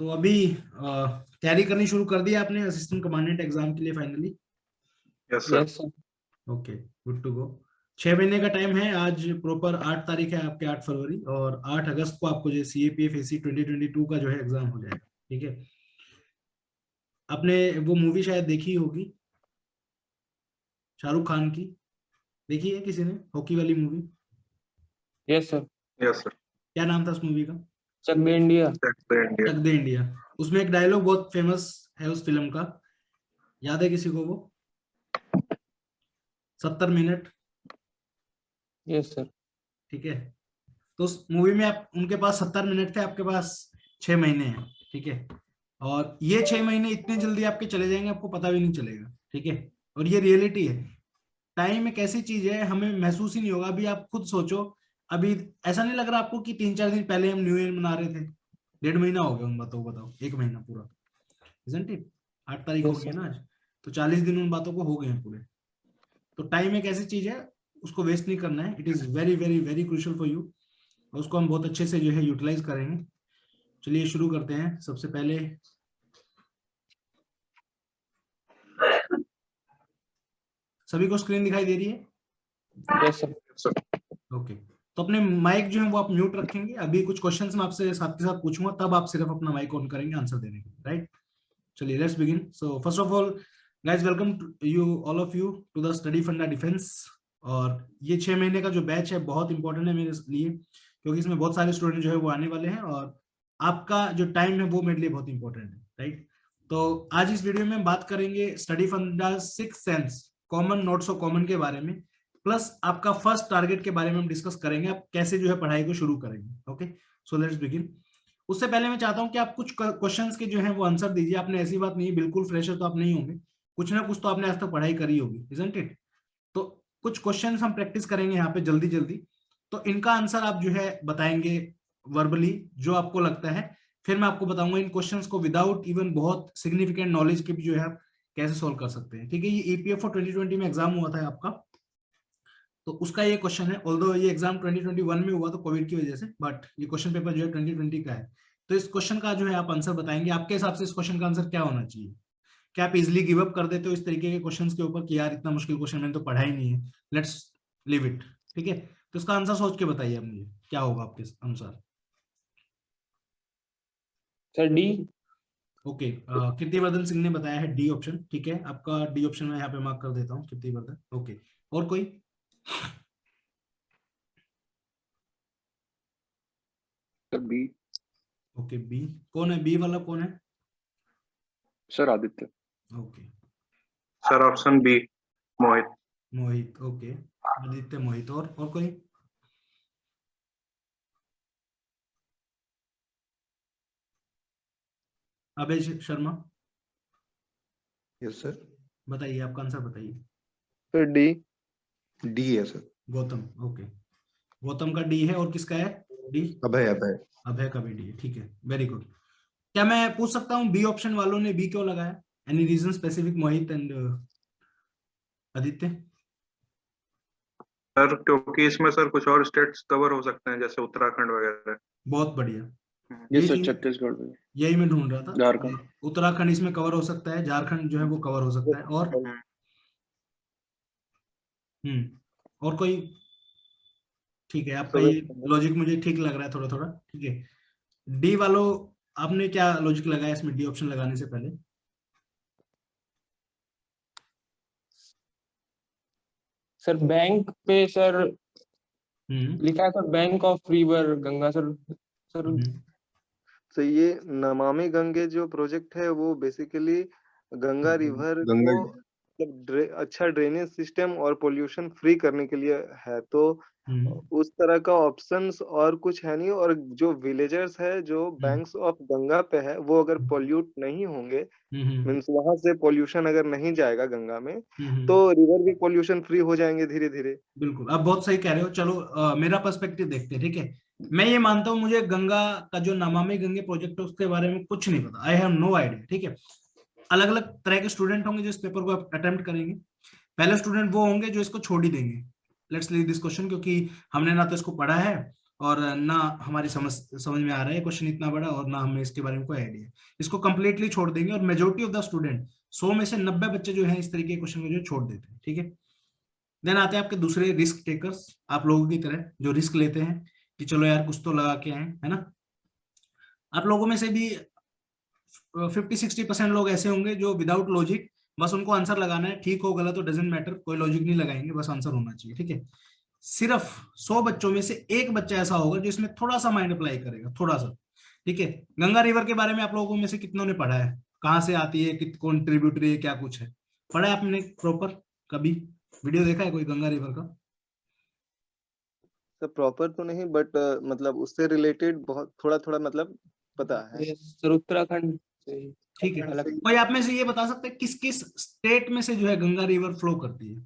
तो अभी तैयारी करनी शुरू कर दी आपने असिस्टेंट कमांडेंट एग्जाम के लिए finally? Yes sir. Yes sir. Okay, good to go. 6 महीने का टाइम है। आज प्रॉपर 8 तारीख है आपके, 8 फरवरी, और 8 अगस्त को आपको जो CAPF AC 2022 का जो है एग्जाम हो जाएगा। ठीक है, आपने वो मूवी शायद देखी होगी, शाहरुख खान की। देखी है किसी ने हॉकी वाली movie? Yes sir. Yes sir. क्या नाम था उस मूवी का? चक दे इंडिया। इंडिया। चक दे इंडिया। उसमें एक डायलॉग बहुत फेमस है उस फिल्म का, याद है किसी को वो? 70 मिनट। Yes sir. ठीक है, तो उस मूवी में आप, उनके पास 70 मिनट थे, आपके पास 6 महीने हैं। ठीक है, और ये 6 महीने इतने जल्दी आपके चले जाएंगे आपको पता भी नहीं चलेगा। ठीक है, और ये रियलिटी है। टाइम एक ऐसी चीज है, हमें महसूस ही नहीं होगा। अभी आप खुद सोचो, अभी ऐसा नहीं लग रहा आपको कि 3-4 दिन पहले हम न्यू ईयर मना रहे थे? 1.5 महीना हो गया उन बातों को, बताओ, 1 महीना पूरा, इजंट इट? 8 तारीख हो यस गई है सर। ना आज, तो 40 दिन उन बातों को हो गए हैं पूरे। तो टाइम एक ऐसी चीज है, उसको वेस्ट नहीं करना है। It is very very very crucial for you, और उसको हम बहुत अच्छे से जो है यूटिलाइज करेंगे। चलिए शुरू करते हैं। सबसे पहले सभी को स्क्रीन दिखाई दे रही है? Yes sir. ओके, तो अपने माइक जो है वो आप म्यूट रखेंगे। अभी कुछ क्वेश्चंस मैं आपसे साथ के साथ पूछूंगा, तब आप सिर्फ अपना माइक ऑन करेंगे आंसर देने के लिए, राइट? चलिए let's begin. So first of all guys, welcome you all of you to the study funda defence. और ये 6 महीने का जो बैच है बहुत इंपॉर्टेंट है मेरे लिए, क्योंकि इसमें बहुत सारे स्टूडेंट जो है वो आने वाले हैं, और आपका जो टाइम है वो मेरे लिए बहुत इंपॉर्टेंट है, राइट? तो आज इस वीडियो में हम बात करेंगे स्टडी फंडा 6 sense, common not so common के बारे में, प्लस आपका फर्स्ट टारगेट के बारे में हम डिस्कस करेंगे, आप कैसे जो है पढ़ाई को शुरू करेंगे। Okay, so let's begin. उससे पहले मैं चाहता हूं कि आप कुछ क्वेश्चंस के जो है वो आंसर दीजिए। आपने, ऐसी बात नहीं है, बिल्कुल फ्रेशर तो आप नहीं होंगे, कुछ ना कुछ तो आपने आज तक पढ़ाई करी होगी, इजंट इट? तो कुछ क्वेश्चंस हम प्रैक्टिस करेंगे यहाँ पे जल्दी जल्दी, तो इनका आंसर आप जो है बताएंगे वर्बली, जो आपको लगता है। फिर मैं आपको बताऊंगा इन क्वेश्चंस को विदाउट इवन बहुत सिग्निफिकेंट नॉलेज के भी जो है आप कैसे सोल्व कर सकते हैं। ठीक है, ये EPFO 2020 में एग्जाम हुआ था आपका, तो उसका ये क्वेश्चन है। ऑल्दो ये एग्जाम 2021 में हुआ तो कोविड की वजह से, बट ये क्वेश्चन पेपर जो है 2020 का है। तो इस क्वेश्चन का जो है आप आंसर बताएंगे। आपके हिसाब से इस क्वेश्चन का आंसर क्या होना चाहिए? क्या आप इजिली गिव अप कर देते हो इस तरीके के क्वेश्चंस के ऊपर कि यार इतना मुश्किल क्वेश्चन मैंने तो पढ़ा ही नहीं है, लेट्स लीव इट? ठीक है, तो इसका आंसर सोच के बताइए आप मुझे, क्या होगा आपके अनुसार? Sir D. Okay, Kirtivardhan Singh ने बताया है डी ऑप्शन। ठीक है, आपका डी ऑप्शन मैं यहाँ पे मार्क कर देता हूँ, कीर्तिवर्धन। ओके, और कोई? Sir B. Okay, B. कौन है बी वाला, कौन है? Sir Aditya. Okay, sir option B, Mohit. Mohit. Okay, Aditya, Mohit. और कोई? Abhay Sharma, yes sir. बताइए, आपका आंसर बताइए। Sir D. डी है सर। गौतम। ओके, गौतम का डी है, और किसका है डी? अभय अभय। अभय का भी डी है। ठीक है, वेरी गुड। क्या मैं पूछ सकता हूँ बी ऑप्शन वालों ने बी क्यों लगाया? Any reason specific, Mohit and Aditya? Sir क्योंकि इसमें सर कुछ और स्टेट्स कवर हो सकते हैं, जैसे उत्तराखंड वगैरह। बहुत बढ़िया, यस यही सर, चीज, छत्तीसगढ़ में। यही मैं ढूंढ रहा था। झारखंड। उत्तराखंड इसमें कवर हो सकता है, झारखंड जो है वो कवर हो सकता है, और और कोई? ठीक है, आपका ये लॉजिक मुझे ठीक लग रहा है थोड़ा थोड़ा। ठीक है, डी वालों, आपने क्या लॉजिक लगाया इसमें डी ऑप्शन लगाने से पहले? सर बैंक पे सर हम्म लिखा है sir, bank of river Ganga sir. Sir hmm तो ये नमामि गंगे जो प्रोजेक्ट है वो बेसिकली गंगा रिवर गंगा को मतलब अच्छा ड्रेनेज सिस्टम और पोल्यूशन फ्री करने के लिए है। तो उस तरह का ऑप्शंस और कुछ है नहीं। और जो विलेजर्स है जो बैंक्स ऑफ गंगा पे है वो अगर पोल्यूट नहीं होंगे, मीन्स वहां से पोल्यूशन अगर नहीं जाएगा गंगा में, तो रिवर भी पोल्यूशन फ्री हो जाएंगे धीरे धीरे। बिल्कुल, आप बहुत सही कह रहे हो। चलो मेरा पर्सपेक्टिव देखते हैं। ठीक है, मैं ये मानता हूं मुझे गंगा का जो नमामि गंगे प्रोजेक्ट है उसके बारे में कुछ नहीं पता, आई हैव नो आइडिया। ठीक है, अलग अलग तरह के स्टूडेंट होंगे जो इस पेपर को अटेम्प्ट करेंगे। पहले स्टूडेंट वो होंगे जो इसको छोड़ ही देंगे, लेट्स लीव दिस क्वेश्चन, क्योंकि हमने ना तो इसको पढ़ा है और ना हमारी समझ में आ रहा है क्वेश्चन इतना बड़ा, और ना हमें इसके बारे में कोई आइडिया है। इसको कंप्लीटली छोड़ देंगे, और मेजोरिटी ऑफ द स्टूडेंट 100 में से 90 बच्चे जो है इस तरीके के क्वेश्चन को जो छोड़ देते हैं, ठीक है। देन आते हैं आपके दूसरे रिस्क टेकर्स, आप लोगों की तरह जो रिस्क लेते हैं कि चलो यार कुछ तो लगा के आए, है ना। आप लोगों में से भी 50-60% लोग ऐसे होंगे जो विदाउट लॉजिक, बस उनको आंसर लगाना है, ठीक हो गलत हो डजेंट मैटर, कोई लॉजिक नहीं लगाएंगे, बस आंसर होना चाहिए, ठीक है। सिर्फ 100 बच्चों में से एक बच्चा ऐसा होगा जो इसमें थोड़ा सा माइंड अप्लाई करेगा, थोड़ा सा, ठीक है। गंगा रिवर के बारे में आप लोगों में से कितनों ने पढ़ा है, कहाँ से आती है, कौन ट्रिब्यूटरी है, क्या कुछ है, पढ़ा है आपने प्रॉपर, कभी वीडियो देखा है कोई गंगा रिवर का? सर प्रॉपर तो नहीं, बट मतलब उससे रिलेटेड बहुत थोड़ा थोड़ा मतलब पता है। सर उत्तराखंड से ही। ठीक है, अलग कोई आप में से ये बता सकते हैं किस किस स्टेट में से जो है गंगा रिवर फ्लो करती है,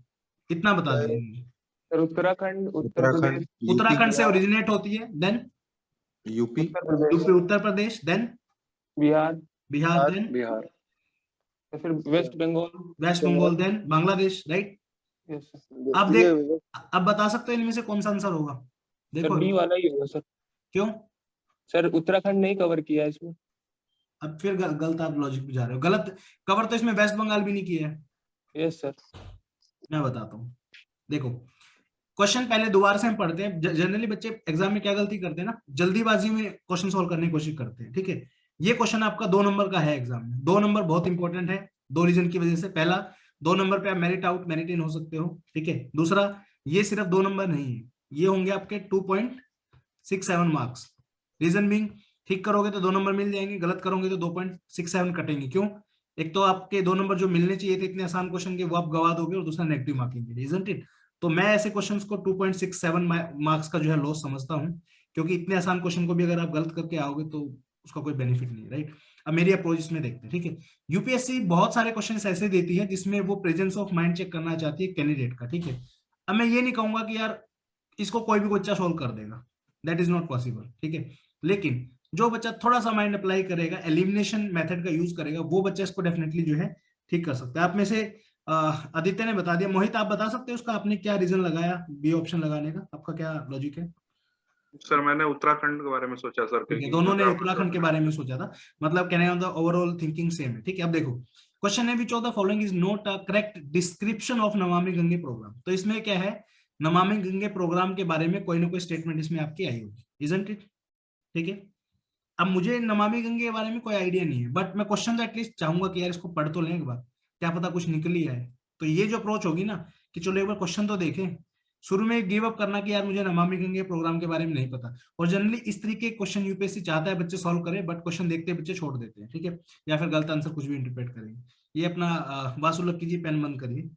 इतना बता दीजिए मुझे। सर उत्तराखंड, उत्तर उत्तराखंड, प्रदेश, उत्तराखंड से ओरिजिनेट होती है, then UP, Uttar Pradesh, UP, Uttar Pradesh, then Bihar, Bihar, then Bihar. या फिर west Bengal. West Bengal, then Bangladesh, right. Yes sir. आप अब बता सकते हैं इनमें से कौन सा आंसर होगा? देखो बी वाला ही होगा सर। क्यों? सर उत्तराखंड नहीं कवर किया है इसमें। अब फिर गलत आप लॉजिक पे जा रहे हो, गलत। कवर तो इसमें वेस्ट बंगाल भी नहीं किया है। Yes sir. मैं बताता हूँ, देखो क्वेश्चन पहले दोबारा से हम पढ़ते हैं। जनरली बच्चे एग्जाम में क्या गलती करते हैं ना, जल्दीबाजी में क्वेश्चन सॉल्व करने की कोशिश करते हैं, ठीक है। ये क्वेश्चन आपका 2 नंबर का है एग्जाम में। 2 नंबर बहुत इंपॉर्टेंट है, 2 रीजन की वजह से। पहला, 2 नंबर पे आप मेरिट आउट मेरिट इन हो सकते हो, ठीक है। दूसरा, ये सिर्फ 2 नंबर नहीं है, ये होंगे आपके 2.67 मार्क्स। रीजन बीइंग, ठीक करोगे तो 2 नंबर मिल जाएंगे, गलत करोगे तो 2.67 कटेंगे। क्यों? एक तो आपके 2 नंबर जो मिलने चाहिए थे इतने आसान क्वेश्चन के, वो आप गवा दोगे, और दूसरा नेगेटिव मार्किंग के, इजंट इट। तो मैं ऐसे क्वेश्चंस को 2.67 मार्क्स का जो है लॉस समझता हूं, क्योंकि इतने आसान क्वेश्चन को भी अगर आप गलत करके आओगे तो उसका कोई बेनिफिट नहीं है, राइट। अब मेरी अप्रोच इसमें देखते हैं, ठीक है। यूपीएससी बहुत सारे क्वेश्चन ऐसे देती है जिसमें वो प्रेजेंस ऑफ माइंड चेक करना चाहती है कैंडिडेट का, ठीक है। अब मैं ये नहीं कहूंगा कि यार इसको कोई भी बच्चा सोल्व कर देगा, दैट इज नॉट पॉसिबल, ठीक है। लेकिन जो बच्चा थोड़ा सा माइंड अप्लाई करेगा, एलिमिनेशन मेथड का यूज करेगा, वो बच्चा इसको डेफिनेटली जो है ठीक कर सकता है। आप में से आदित्य ने बता दिया। मोहित आप बता सकते हो उसका आपने क्या रीजन लगाया बी ऑप्शन लगाने का, आपका क्या लॉजिक है? सर मैंने उत्तराखंड के बारे में सोचा सर, ठीक है, दोनों ने उत्तराखंड के बारे में सोचा था, मतलब कहने का मतलब ओवरऑल थिंकिंग सेम है, ठीक है। अब देखो क्वेश्चन है which of the following is not a correct description of Namami Gange programme. तो इसमें क्या है, नमामि गंगे प्रोग्राम के बारे में कोई ना कोई स्टेटमेंट इसमें आपकी आई होगी, इजंट इट, ठीक है। अब मुझे नमामि गंगे के बारे में कोई आइडिया नहीं है, बट मैं क्वेश्चन तो एटलीस्ट चाहूंगा कि यार इसको पढ़ तो लें एक बार, क्या पता कुछ निकल ही आए। तो ये जो अप्रोच होगी ना कि चलो एक बार क्वेश्चन तो देखें, शुरू में गिव अप करना कि यार मुझे नमामि गंगे प्रोग्राम के बारे में नहीं पता। और जनरली इस तरीके के क्वेश्चन यूपीएससी चाहता है बच्चे सॉल्व करें, बट क्वेश्चन देखते बच्चे छोड़ देते हैं, ठीक है, या फिर गलत आंसर कुछ भी इंटरप्रेट करेंगे। ये अपना वासुलभ कीजिए, पेन बंद करिए,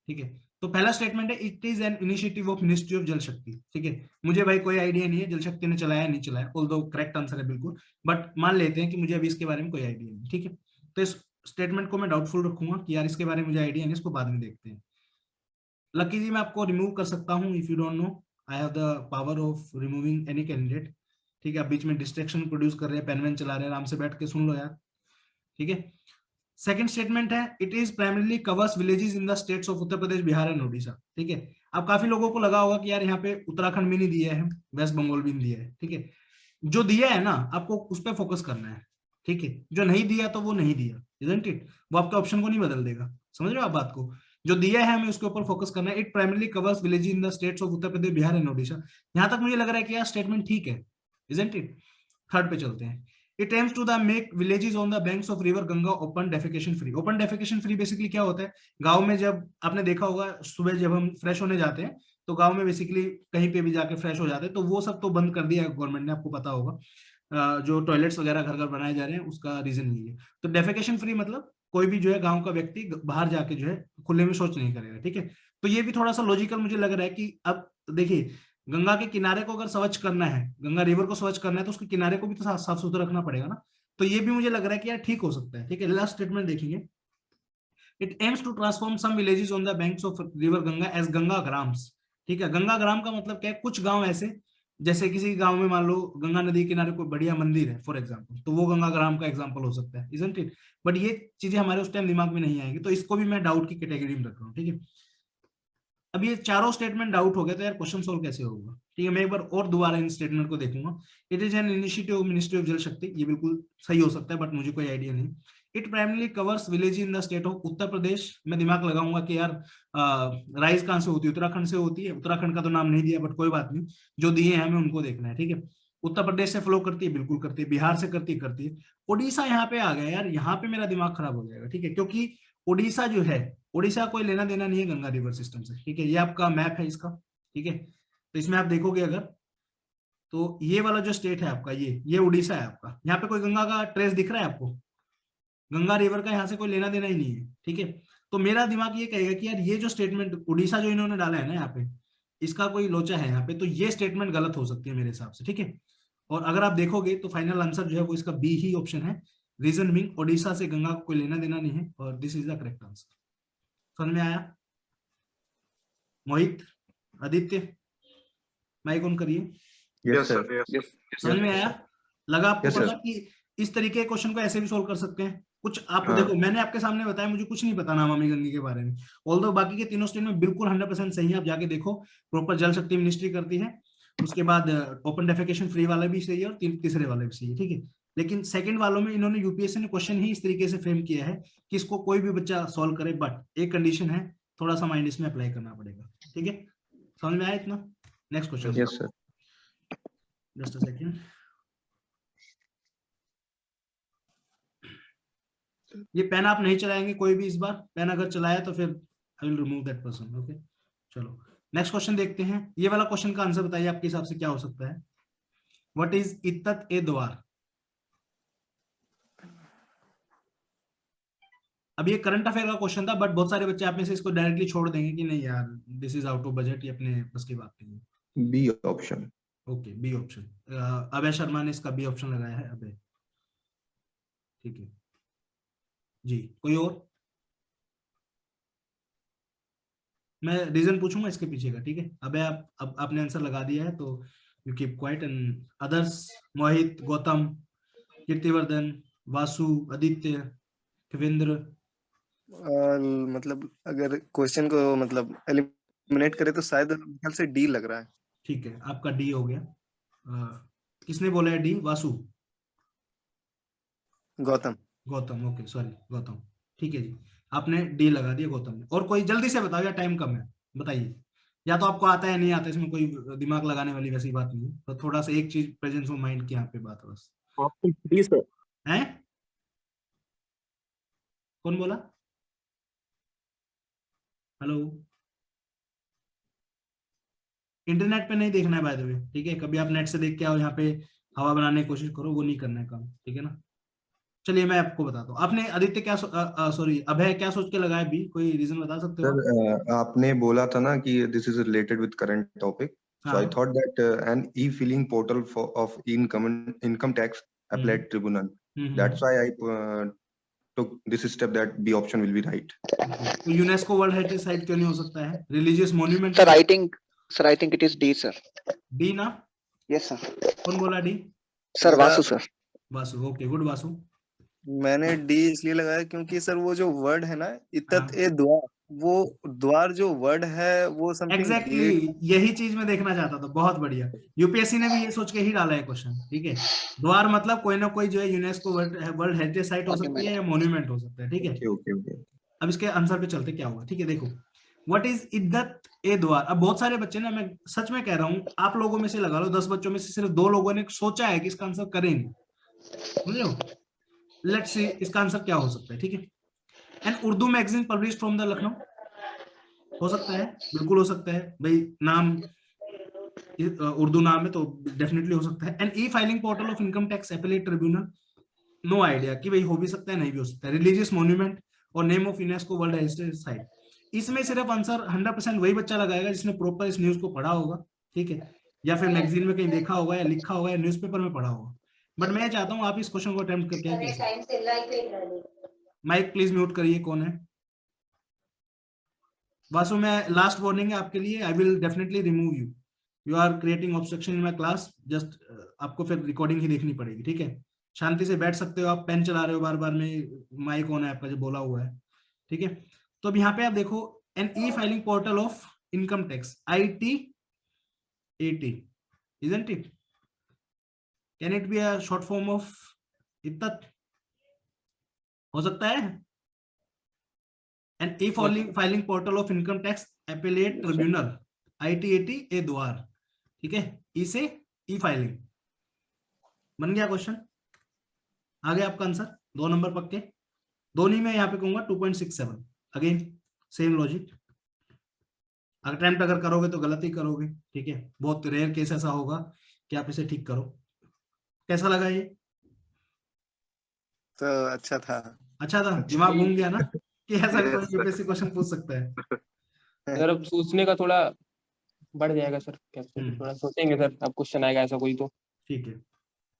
ठीक है। तो पहला स्टेटमेंट है it is an initiative of ministry of जल शक्ति, ठीक है। मुझे भाई कोई आइडिया नहीं है जल शक्ति ने चलाया नहीं चलाया, ऑल्दो करेक्ट आंसर है बिल्कुल, बट मान लेते हैं कि मुझे अभी इसके बारे में कोई आइडिया नहीं, ठीक है। तो इस स्टेटमेंट को मैं डाउटफुल रखूंगा कि यार इसके बारे में मुझे आइडिया नहीं, इसको बाद में देखते हैं। लकी जी मैं आपको रिमूव कर सकता हूं if you don't know, I have the power of removing any candidate, ठीक है। आप बीच में डिस्ट्रैक्शन प्रोड्यूस कर रहे हैं, पेन वेन चला रहे हैं, आराम से बैठ के सुन लो यार, ठीक है। सेकंड स्टेटमेंट है it is primarily covers villages in the states of Uttar Pradesh, Bihar and Odisha, ठीक है। अब काफी लोगों को लगा होगा कि यार यहाँ पे उत्तराखंड भी नहीं दिया है, वेस्ट बंगाल भी नहीं दिया है, ठीक है। जो दिया है ना आपको उस पर फोकस करना है, ठीक है। जो नहीं दिया तो वो नहीं दिया, इजंट इट, वो आपके ऑप्शन को नहीं बदल देगा, समझ रहे हो आप बात को। जो दिया है हमें उसके ऊपर फोकस करना है। It primarily covers villages in the states of Uttar Pradesh, Bihar and Odisha. यहां तक मुझे लग रहा है कि यार स्टेटमेंट ठीक है, इजंट इट। थर्ड पे चलते हैं। It aims to the make villages on the banks of river Ganga open defecation free. Open defecation free basically क्या होता है, गांव में जब आपने देखा होगा सुबह जब हम फ्रेश होने जाते हैं तो गांव में बेसिकली कहीं पे भी जाके फ्रेश हो जाते हैं, तो वो सब तो बंद कर दिया है गवर्नमेंट ने, आपको पता होगा। जो टॉयलेट्स वगैरह घर घर बनाए जा रहे हैं उसका रीजन यही है। तो डेफिकेशन फ्री मतलब कोई भी जो है गाँव का व्यक्ति बाहर जाके जो है खुले में शौच नहीं करेगा, ठीक है। तो ये भी थोड़ा सा लॉजिकल मुझे लग रहा है कि अब देखिए गंगा के किनारे को अगर स्वच्छ करना है, गंगा रिवर को स्वच्छ करना है, तो उसके किनारे को भी तो साफ सुथरा रखना पड़ेगा ना। तो ये भी मुझे लग रहा है कि यार ठीक हो सकता है, ठीक है। लास्ट स्टेटमेंट देखेंगे, it aims to transform some villages on the banks of river Ganga as Ganga grams, ठीक है। गंगा ग्राम का मतलब क्या है, कुछ गांव ऐसे, जैसे किसी गांव में मान लो गंगा नदी के किनारे कोई बढ़िया मंदिर है फॉर एग्जाम्पल, तो वो गंगा ग्राम का एग्जाम्पल हो सकता है, इजंट इट। बट ये चीजें हमारे उस टाइम दिमाग में नहीं आएंगी, तो इसको भी मैं डाउट की कैटेगरी में रख रहा हूँ, ठीक है। अब ये चारों स्टेटमेंट डाउट हो गए तो यार क्वेश्चन सोल्व कैसे होगा, ठीक है, मैं एक बार और दोबारा इन स्टेटमेंट को देखूंगा। It is an initiative of ministry of जल शक्ति, ये बिल्कुल सही हो सकता है, बट मुझे कोई आइडिया नहीं। It primarily covers village in the state of Uttar Pradesh. मैं दिमाग लगाऊंगा कि यार राइस कहाँ से होती है, उत्तराखंड से होती है। उत्तराखंड का तो नाम नहीं दिया, बट कोई बात नहीं, जो दिए हैं हमें उनको देखना है। ठीक है, उत्तर प्रदेश से फ्लो करती है, बिल्कुल करती है। बिहार से करती है। उड़ीसा यहाँ पे आ गया यार, यहाँ पे मेरा दिमाग खराब हो जाएगा। ठीक है, क्योंकि उड़ीसा जो है, उड़ीसा कोई लेना देना नहीं है गंगा रिवर सिस्टम से। ठीक है, ये आपका मैप है इसका। ठीक है, तो इसमें आप देखोगे अगर, तो ये वाला जो स्टेट है आपका, ये उड़ीसा है आपका। यहाँ पे कोई गंगा का ट्रेस दिख रहा है आपको? गंगा रिवर का यहाँ से कोई लेना देना ही नहीं है। ठीक है, तो मेरा दिमाग ये कहेगा कि यार ये जो स्टेटमेंट उड़ीसा जो इन्होंने डाला है ना यहाँ पे, इसका कोई लोचा है यहाँ पे, तो ये स्टेटमेंट गलत हो सकती है मेरे हिसाब से। ठीक है, और अगर आप देखोगे तो फाइनल आंसर जो है वो इसका बी ही ऑप्शन है। रीजन बीइंग, उड़ीसा से गंगा को कोई लेना देना नहीं है, और this is the correct answer. समझ में आया? मोहित, आदित्य, माइक ऑन करिए। Yes sir, yes. समझ में आया? लगा आपको Yes, पता sir. कि इस तरीके के क्वेश्चन को ऐसे भी सोल्व कर सकते हैं? कुछ आपको हाँ. देखो, मैंने आपके सामने बताया, मुझे कुछ नहीं पता नमामि गंगे के बारे में। ऑल्दो बाकी के तीनों स्टेट में बिल्कुल 100% सही है। आप जाके देखो, प्रॉपर जल शक्ति मिनिस्ट्री करती है। उसके बाद ओपन डेफिकेशन फ्री वाला भी सही है, और तीसरे वाले भी सही है। ठीक है, लेकिन सेकंड वालों में इन्होंने यूपीएससी ने क्वेश्चन ही इस तरीके से फ्रेम किया है कि इसको कोई भी बच्चा सॉल्व करे, बट एक कंडीशन है, थोड़ा सा माइंड इसमें अप्लाई करना पड़ेगा। ठीक है, समझ में आया इतना? Next question. Yes, sir. Just a second. ये पेन आप नहीं चलाएंगे कोई भी इस बार? पेन अगर चलाया तो फिर I will remove that person. Okay, चलो नेक्स्ट क्वेश्चन देखते हैं। ये वाला क्वेश्चन का आंसर बताइए आपके हिसाब से क्या हो सकता है? व्हाट इज इत्तत ए द्वार? अब ये करंट अफेयर का क्वेश्चन था, बट बहुत सारे बच्चे आप में से इसको डायरेक्टली छोड़ देंगे कि नहीं यार, this is out of budget, ये अपने बस की बात नहीं है। B option. Okay, B option. Abhay Sharma ने इसका बी ऑप्शन लगाया है। अभय, ठीक है जी। कोई और? मैं रीजन पूछूंगा इसके पीछे का। ठीक है, अबे आप अब आपने आंसर लगा दिया है, तो you keep quiet. And others, Mohit, Gautam, Kirtivardhan, Vasu, Aditya, Devendra. मतलब अगर क्वेश्चन को मतलब एलिमिनेट करे तो शायद मेरे ख्याल से डी लग रहा है। ठीक है, आपका डी हो गया। किसने बोला है D? Vasu? Gautam. Gautam, okay sorry Gautam. ठीक है जी, आपने डी लगा दिया गौतम ने। और कोई जल्दी से बताओ, या टाइम कम है? बताइए, या तो आपको आता है नहीं आता, इसमें कोई दिमाग लगाने वाली वैसी बात नहीं है। तो थोड़ा सा एक चीज प्रेजेंस ऑफ माइंड की यहाँ पे बात है बस। हैं? कौन बोला? हेलो? इंटरनेट पे नहीं देखना है बाय द वे। ठीक है, कभी आप नेट से देख के आओ, यहाँ पे हवा बनाने की कोशिश करो, वो नहीं करना है काम। ठीक है ना? चलिए मैं आपको बताता हूँ। आपने आदित्य क्या सॉरी अभय क्या सोच के लगाया बी? कोई रीजन बता सकते हो? Sir, आपने बोला था ना कि this is related with current topic. So I हाँ। thought that an e-filing portal of income tax appellate tribunal. That's why I took this step that B option will be right. तो UNESCO world heritage site क्यों नहीं हो सकता है? Religious monument. Sir, I think it is D, sir. D ना? Yes, sir. कौन बोला D? Sir, Vasu, sir. Vasu, okay good Vasu. मैंने डी इसलिए लगाया क्योंकि सर वो जो वर्ड है ना, इत्तत हाँ। ए द्वार, वो द्वार जो वर्ड है वो समथिंग एग्जैक्टली यही चीज मैं देखना चाहता था। बहुत बढ़िया, यूपीएससी ने भी ये सोच के ही डाला है क्वेश्चन। ठीक है, द्वार मतलब कोई ना कोई जो है यूनेस्को वर्ल्ड हेरिटेज साइट हो सकती है या मॉन्यूमेंट हो सकता है। ठीक है, Okay. अब इसके आंसर पे चलते क्या होगा। ठीक है, देखो व्हाट इज इद्दत ए द्वार। अब बहुत सारे बच्चे ना, मैं सच में कह रहा हूँ, आप लोगों में से लगा लो 10 बच्चों में से सिर्फ 2 लोगों ने सोचा है कि इसका आंसर करेंगे। समझ लो, लेट्स सी इसका आंसर क्या हो सकता है। ठीक है, and Urdu magazine publish from the Lucknow, हो सकता है, बिल्कुल हो सकता है भाई, नाम उर्दू नाम है तो डेफिनेटली हो सकता है। And e filing portal of income tax appellate tribunal, no idea कि भाई हो भी सकता है नहीं भी हो सकता है। रिलीजियस मॉन्यूमेंट और name of UNESCO world heritage site. इसमें सिर्फ आंसर 100% वही बच्चा लगाएगा जिसने प्रॉपर इस न्यूज को पढ़ा होगा। ठीक है, या फिर मैगजीन में कहीं देखा होगा, या लिखा होगा, या न्यूज़पेपर में पढ़ा होगा। बट मैं चाहता हूँ आप इस क्वेश्चन को अटेम्प्ट करके। माइक प्लीज म्यूट करिए। कौन है? वासु, मैं लास्ट वार्निंग है आपके लिए, I will definitely remove you. You are creating obstruction in my class. Just आपको फिर रिकॉर्डिंग ही देखनी पड़ेगी। ठीक है, शांति से बैठ सकते हो आप। पेन चला रहे हो बार बार में, माइक ऑन है आपका जो बोला हुआ है। ठीक है, तो अब यहाँ पे आप देखो, an e filing portal of income tax, IT 80, isn't it? Can it be a short form of इत्तत? हो सकता है? And e-filing portal of income tax appellate tribunal, IT80 ए द्वार, ठीक है, ई से ई फाइलिंग बन गया क्वेश्चन। आगे आपका आंसर 2 नंबर पक्के, दोनों में यहाँ पे कहूंगा 2.67। अगेन सेम लॉजिक, अटेम्प्ट अगर करोगे तो गलत ही करोगे, ठीक है, बहुत रेयर केस ऐसा होगा कि आप इसे ठीक करो। कैसा लगा ये? तो अच्छा था। अच्छा था, दिमाग घूम गया ना कि ऐसा Yes, कोई sir. यूपीएससी क्वेश्चन पूछ सकता है। सर अब सोचने का थोड़ा बढ़ जाएगा सर, थोड़ा सोचेंगे सर, अब क्वेश्चन आएगा ऐसा कोई तो। ठीक है,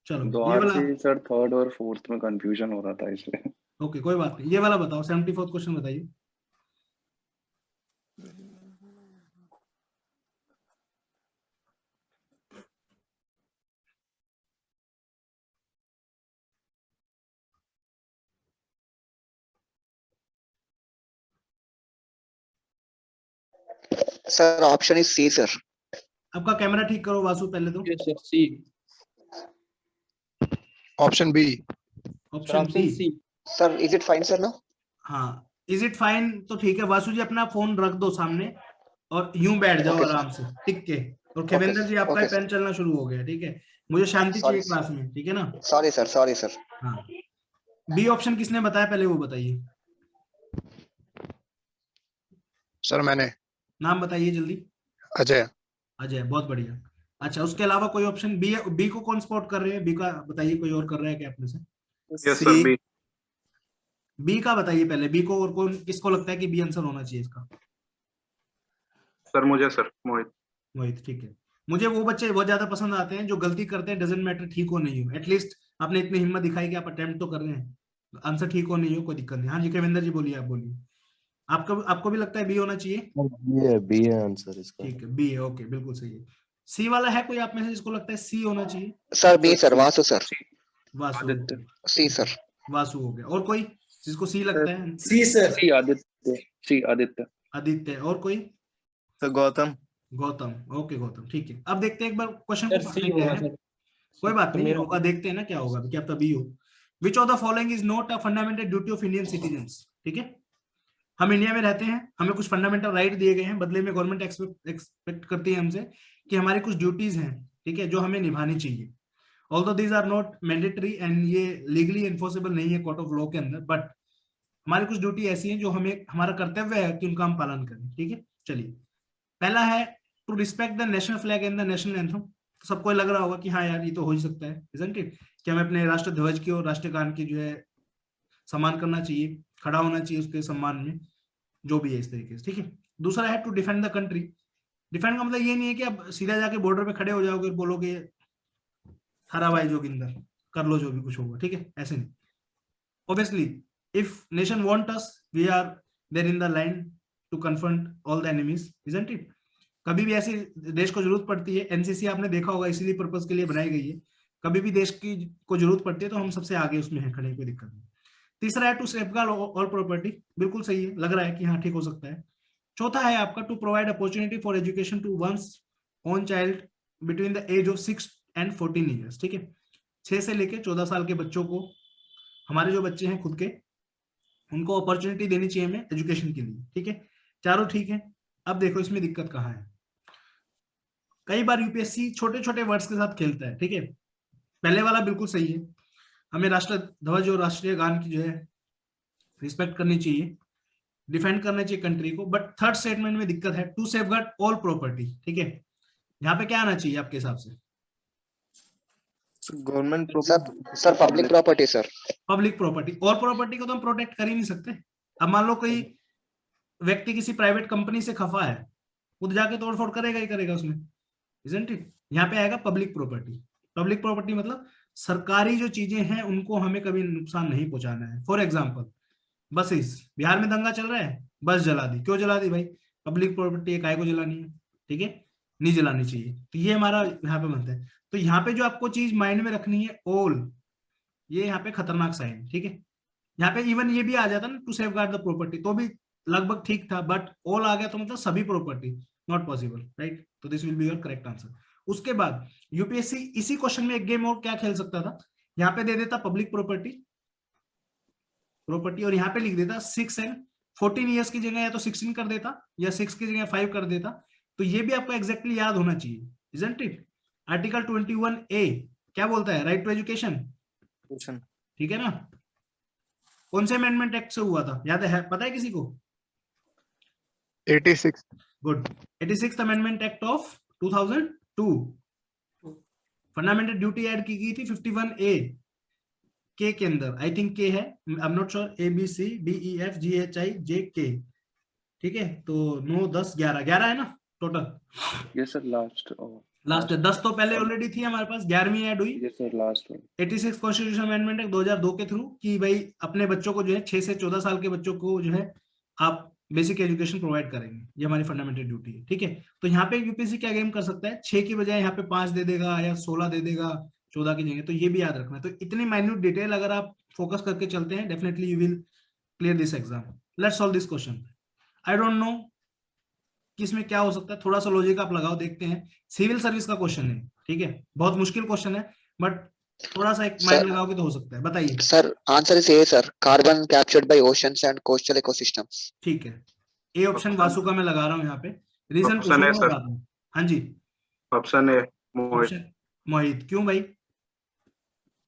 चलो ये द्वार वाला, से सर थर्ड और फोर्थ में कंफ्यूजन हो रहा था इसलिए। ओके कोई बात नहीं, ये वाला बताओ, 74th क्वेश्चन बताइए। Sir, option is C, sir. आपका कैमरा ठीक करो वासु पहले तो। Yes sir, C. Option B. Option option C. C. Sir, is it fine, sir? No. हाँ, इज इट फाइन तो ठीक है। वासु जी अपना फोन रख दो सामने और यूं बैठ जाओ Okay, sir. आराम से टिक के। और खेवेंद्र जी आपका Okay, पेन चलना शुरू हो गया, ठीक है, मुझे शांति Sorry, चाहिए क्लास में, ठीक है ना। Sorry, sir. Sorry, sir. हाँ, बी ऑप्शन किसने बताया पहले वो बताइए, सर मैंने। नाम बताइए जल्दी। अजय। अजय, बहुत बढ़िया। अच्छा, उसके अलावा कोई ऑप्शन? बी, बी को कौन सपोर्ट कर रहे हैं? बी का बताइए, कोई और कर रहा है क्या अपने से? Yes, sir. B. बी का बताइए पहले, बी को, और कौन किसको लगता है कि बी आंसर होना चाहिए इसका? सर मुझे सर मोहित। मोहित, ठीक है। मुझे वो बच्चे बहुत ज्यादा पसंद आते हैं जो गलती करते हैं, डजंट मैटर ठीक हो नहीं हो, एटलीस्ट आपने इतनी हिम्मत दिखाई कि आप अटेम्प्ट तो कर रहे हैं, आंसर ठीक हो नहीं हो कोई दिक्कत नहीं। हाँ जी खेवेंद्र जी बोलिए, आप बोलिए। आपको भी लगता है बी होना चाहिए? बी है आंसर इसका। ठीक है, बी है, ओके, बिल्कुल सही है। सी वाला है कोई आप में से जिसको लगता है सी होना चाहिए? Sir, B, sir. Vasu, sir. Vasu, Aditya. C, sir. Vasu हो गया। और कोई जिसको सी लगता है? C sir. सी आदित्य। सी आदित्य। आदित्य। और कोई? तो गौतम। गौतम, ओके गौतम, ठीक है। अब देखते हैं एक बार क्वेश्चन सर को सी पढ़ते होगा हैं। सर। कोई बात तो नहीं मेरा- होगा, देखते हैं ना क्या होगा, क्या पता बी हो। Which of the following is not a fundamental duty of Indian citizens? ठीक है, हम इंडिया में रहते हैं, हमें कुछ फंडामेंटल राइट दिए गए हैं, बदले में गवर्नमेंट एक्सपेक्ट करती है हमसे कि हमारी कुछ ड्यूटीज हैं, ठीक है, जो हमें निभानी चाहिए। Although these are not mandatory and ये लीगली एनफोर्सेबल नहीं है कोर्ट ऑफ लॉ के अंदर, बट हमारी कुछ ड्यूटी ऐसी हैं जो हमें, हमारा कर्तव्य है कि उनका हम पालन करें, ठीक है। चलिए, पहला है to respect the national flag and the national anthem. तो सबको लग रहा होगा कि हाँ यार ये तो हो ही सकता है, इजंट इट, कि हमें अपने राष्ट्र ध्वज की और राष्ट्रगान की जो है सम्मान करना चाहिए, खड़ा होना चाहिए उसके सम्मान में, जो भी है इस तरीके से, ठीक है। दूसरा है to defend the country. Defend का मतलब ये नहीं है कि आप सीधा जाके बॉर्डर पे खड़े हो जाओगे और बोलोगे हरा भाई जोगिंदर, कर लो जो भी कुछ होगा, ठीक है, ऐसे नहीं। Obviously if nation want us, we are there in the line to confront all the enemies, isn't it. कभी भी ऐसी देश को जरूरत पड़ती है, एनसीसी आपने देखा होगा इसीलिए पर्पस के लिए बनाई गई है, कभी भी देश की को जरूरत पड़ती है तो हम सबसे आगे उसमें है खड़े, कोई दिक्कत नहीं। तीसरा है टू सेफगार्ड ऑल प्रॉपर्टी, बिल्कुल सही है, लग रहा है कि हाँ ठीक हो सकता है। चौथा है आपका to provide opportunity for education to one's own child between the age of 6 and 14 years, ठीक है, 6 से लेके 14 साल के बच्चों को, हमारे जो बच्चे हैं खुद के, उनको अपॉर्चुनिटी देनी चाहिए हमें एजुकेशन के लिए, ठीक है। चारों ठीक है। अब देखो इसमें दिक्कत कहाँ है। कई बार यूपीएससी छोटे छोटे वर्ड्स के साथ खेलता है, ठीक है। पहले वाला बिल्कुल सही है, हमें राष्ट्र ध्वज और राष्ट्रीय गान की जो है रिस्पेक्ट करनी चाहिए, डिफेंड करना चाहिए कंट्री को, बट थर्ड स्टेटमेंट में दिक्कत है, टू सेफगार्ड ऑल प्रॉपर्टी, ठीक है। यहाँ पे क्या आना चाहिए आपके हिसाब से? Government Sir, public property, sir. Public property. और प्रॉपर्टी को तो हम प्रोटेक्ट कर ही नहीं सकते। अब मान लो कोई व्यक्ति किसी प्राइवेट कंपनी से खफा है, खुद जाके तोड़फोड़ करेगा ही करेगा उसमें, इजंट इट। यहाँ पे आएगा पब्लिक प्रॉपर्टी। पब्लिक प्रॉपर्टी मतलब सरकारी जो चीजें हैं उनको हमें कभी नुकसान नहीं पहुंचाना है। फॉर एग्जाम्पल बसेस, बिहार में दंगा चल रहा है, बस जला दी, क्यों जला दी भाई? पब्लिक प्रॉपर्टी है, काय को जलानी है, ठीक है, नहीं जलानी चाहिए। तो ये हमारा यहाँ पे बनता है। तो यहाँ पे जो आपको चीज माइंड में रखनी है, ऑल, ये यहाँ पे खतरनाक साइन, ठीक है। यहाँ पे इवन ये भी आ जाता ना टू सेफगार्ड द प्रॉपर्टी, तो भी लगभग ठीक था, बट ऑल आ गया तो मतलब सभी प्रॉपर्टी, नॉट पॉसिबल, राइट। तो this will be your correct answer. उसके बाद यूपीएससी इसी क्वेश्चन में एक गेम और क्या खेल सकता था, यहाँ पे दे देता पब्लिक प्रॉपर्टी और यहाँ पे लिख देता 6 and 14 ईयर्स की जगह या तो 16 कर देता या 6 की जगह 5 कर देता। तो ये भी आपको एग्जैक्टली याद होना चाहिए, isn't it? आर्टिकल 21A क्या बोलता है, राइट टू एजुकेशन, ठीक है ना? कौन से अमेंडमेंट एक्ट से हुआ था, याद है, पता है किसी को? 86 good, 86th amendment act of 2002। Fundamental duty add की गई थी 51A के अंदर, आई थिंक के है, I am not sure, ABCDEFGHIJK, ठीक है? तो 9 10 11 है ना total? Yes sir, last last 10 तो पहले ऑलरेडी थी हमारे पास, 11वीं ऐड हुई yes sir, last 86 constitution amendment act 2002 के थ्रू, कि भाई अपने बच्चों को जो है 6 से 14 साल के बच्चों को जो है आप बेसिक एजुकेशन प्रोवाइड करेंगे, ये हमारी फंडामेंटल ड्यूटी है, ठीक है? तो यहाँ पे यूपीएससी क्या गेम कर सकता है, 6 की बजाय यहाँ पे 5 दे देगा या 16 दे देगा 14 की जगह, तो ये भी याद रखना है। तो इतनी माइन्यूट डिटेल अगर आप फोकस करके चलते हैं, definitely you will clear this exam. Let's solve this question. I don't know कि इसमें क्या हो सकता है, थोड़ा सा लॉजिक आप लगाओ, देखते हैं। सिविल सर्विस का क्वेश्चन है, ठीक है? बहुत मुश्किल क्वेश्चन है, बट थोड़ा सा एक माइंड लगाओगे तो हो सकता है। बताइए sir, answer is a sir, carbon captured by oceans and coastal ecosystems. ठीक है, ए ऑप्शन वासु का मैं लगा रहा हूँ यहाँ पे, रीजन ऑप्शन है सर, हाँ जी, ऑप्शन है मोहित ऑप्शन मोहित, क्यों भाई?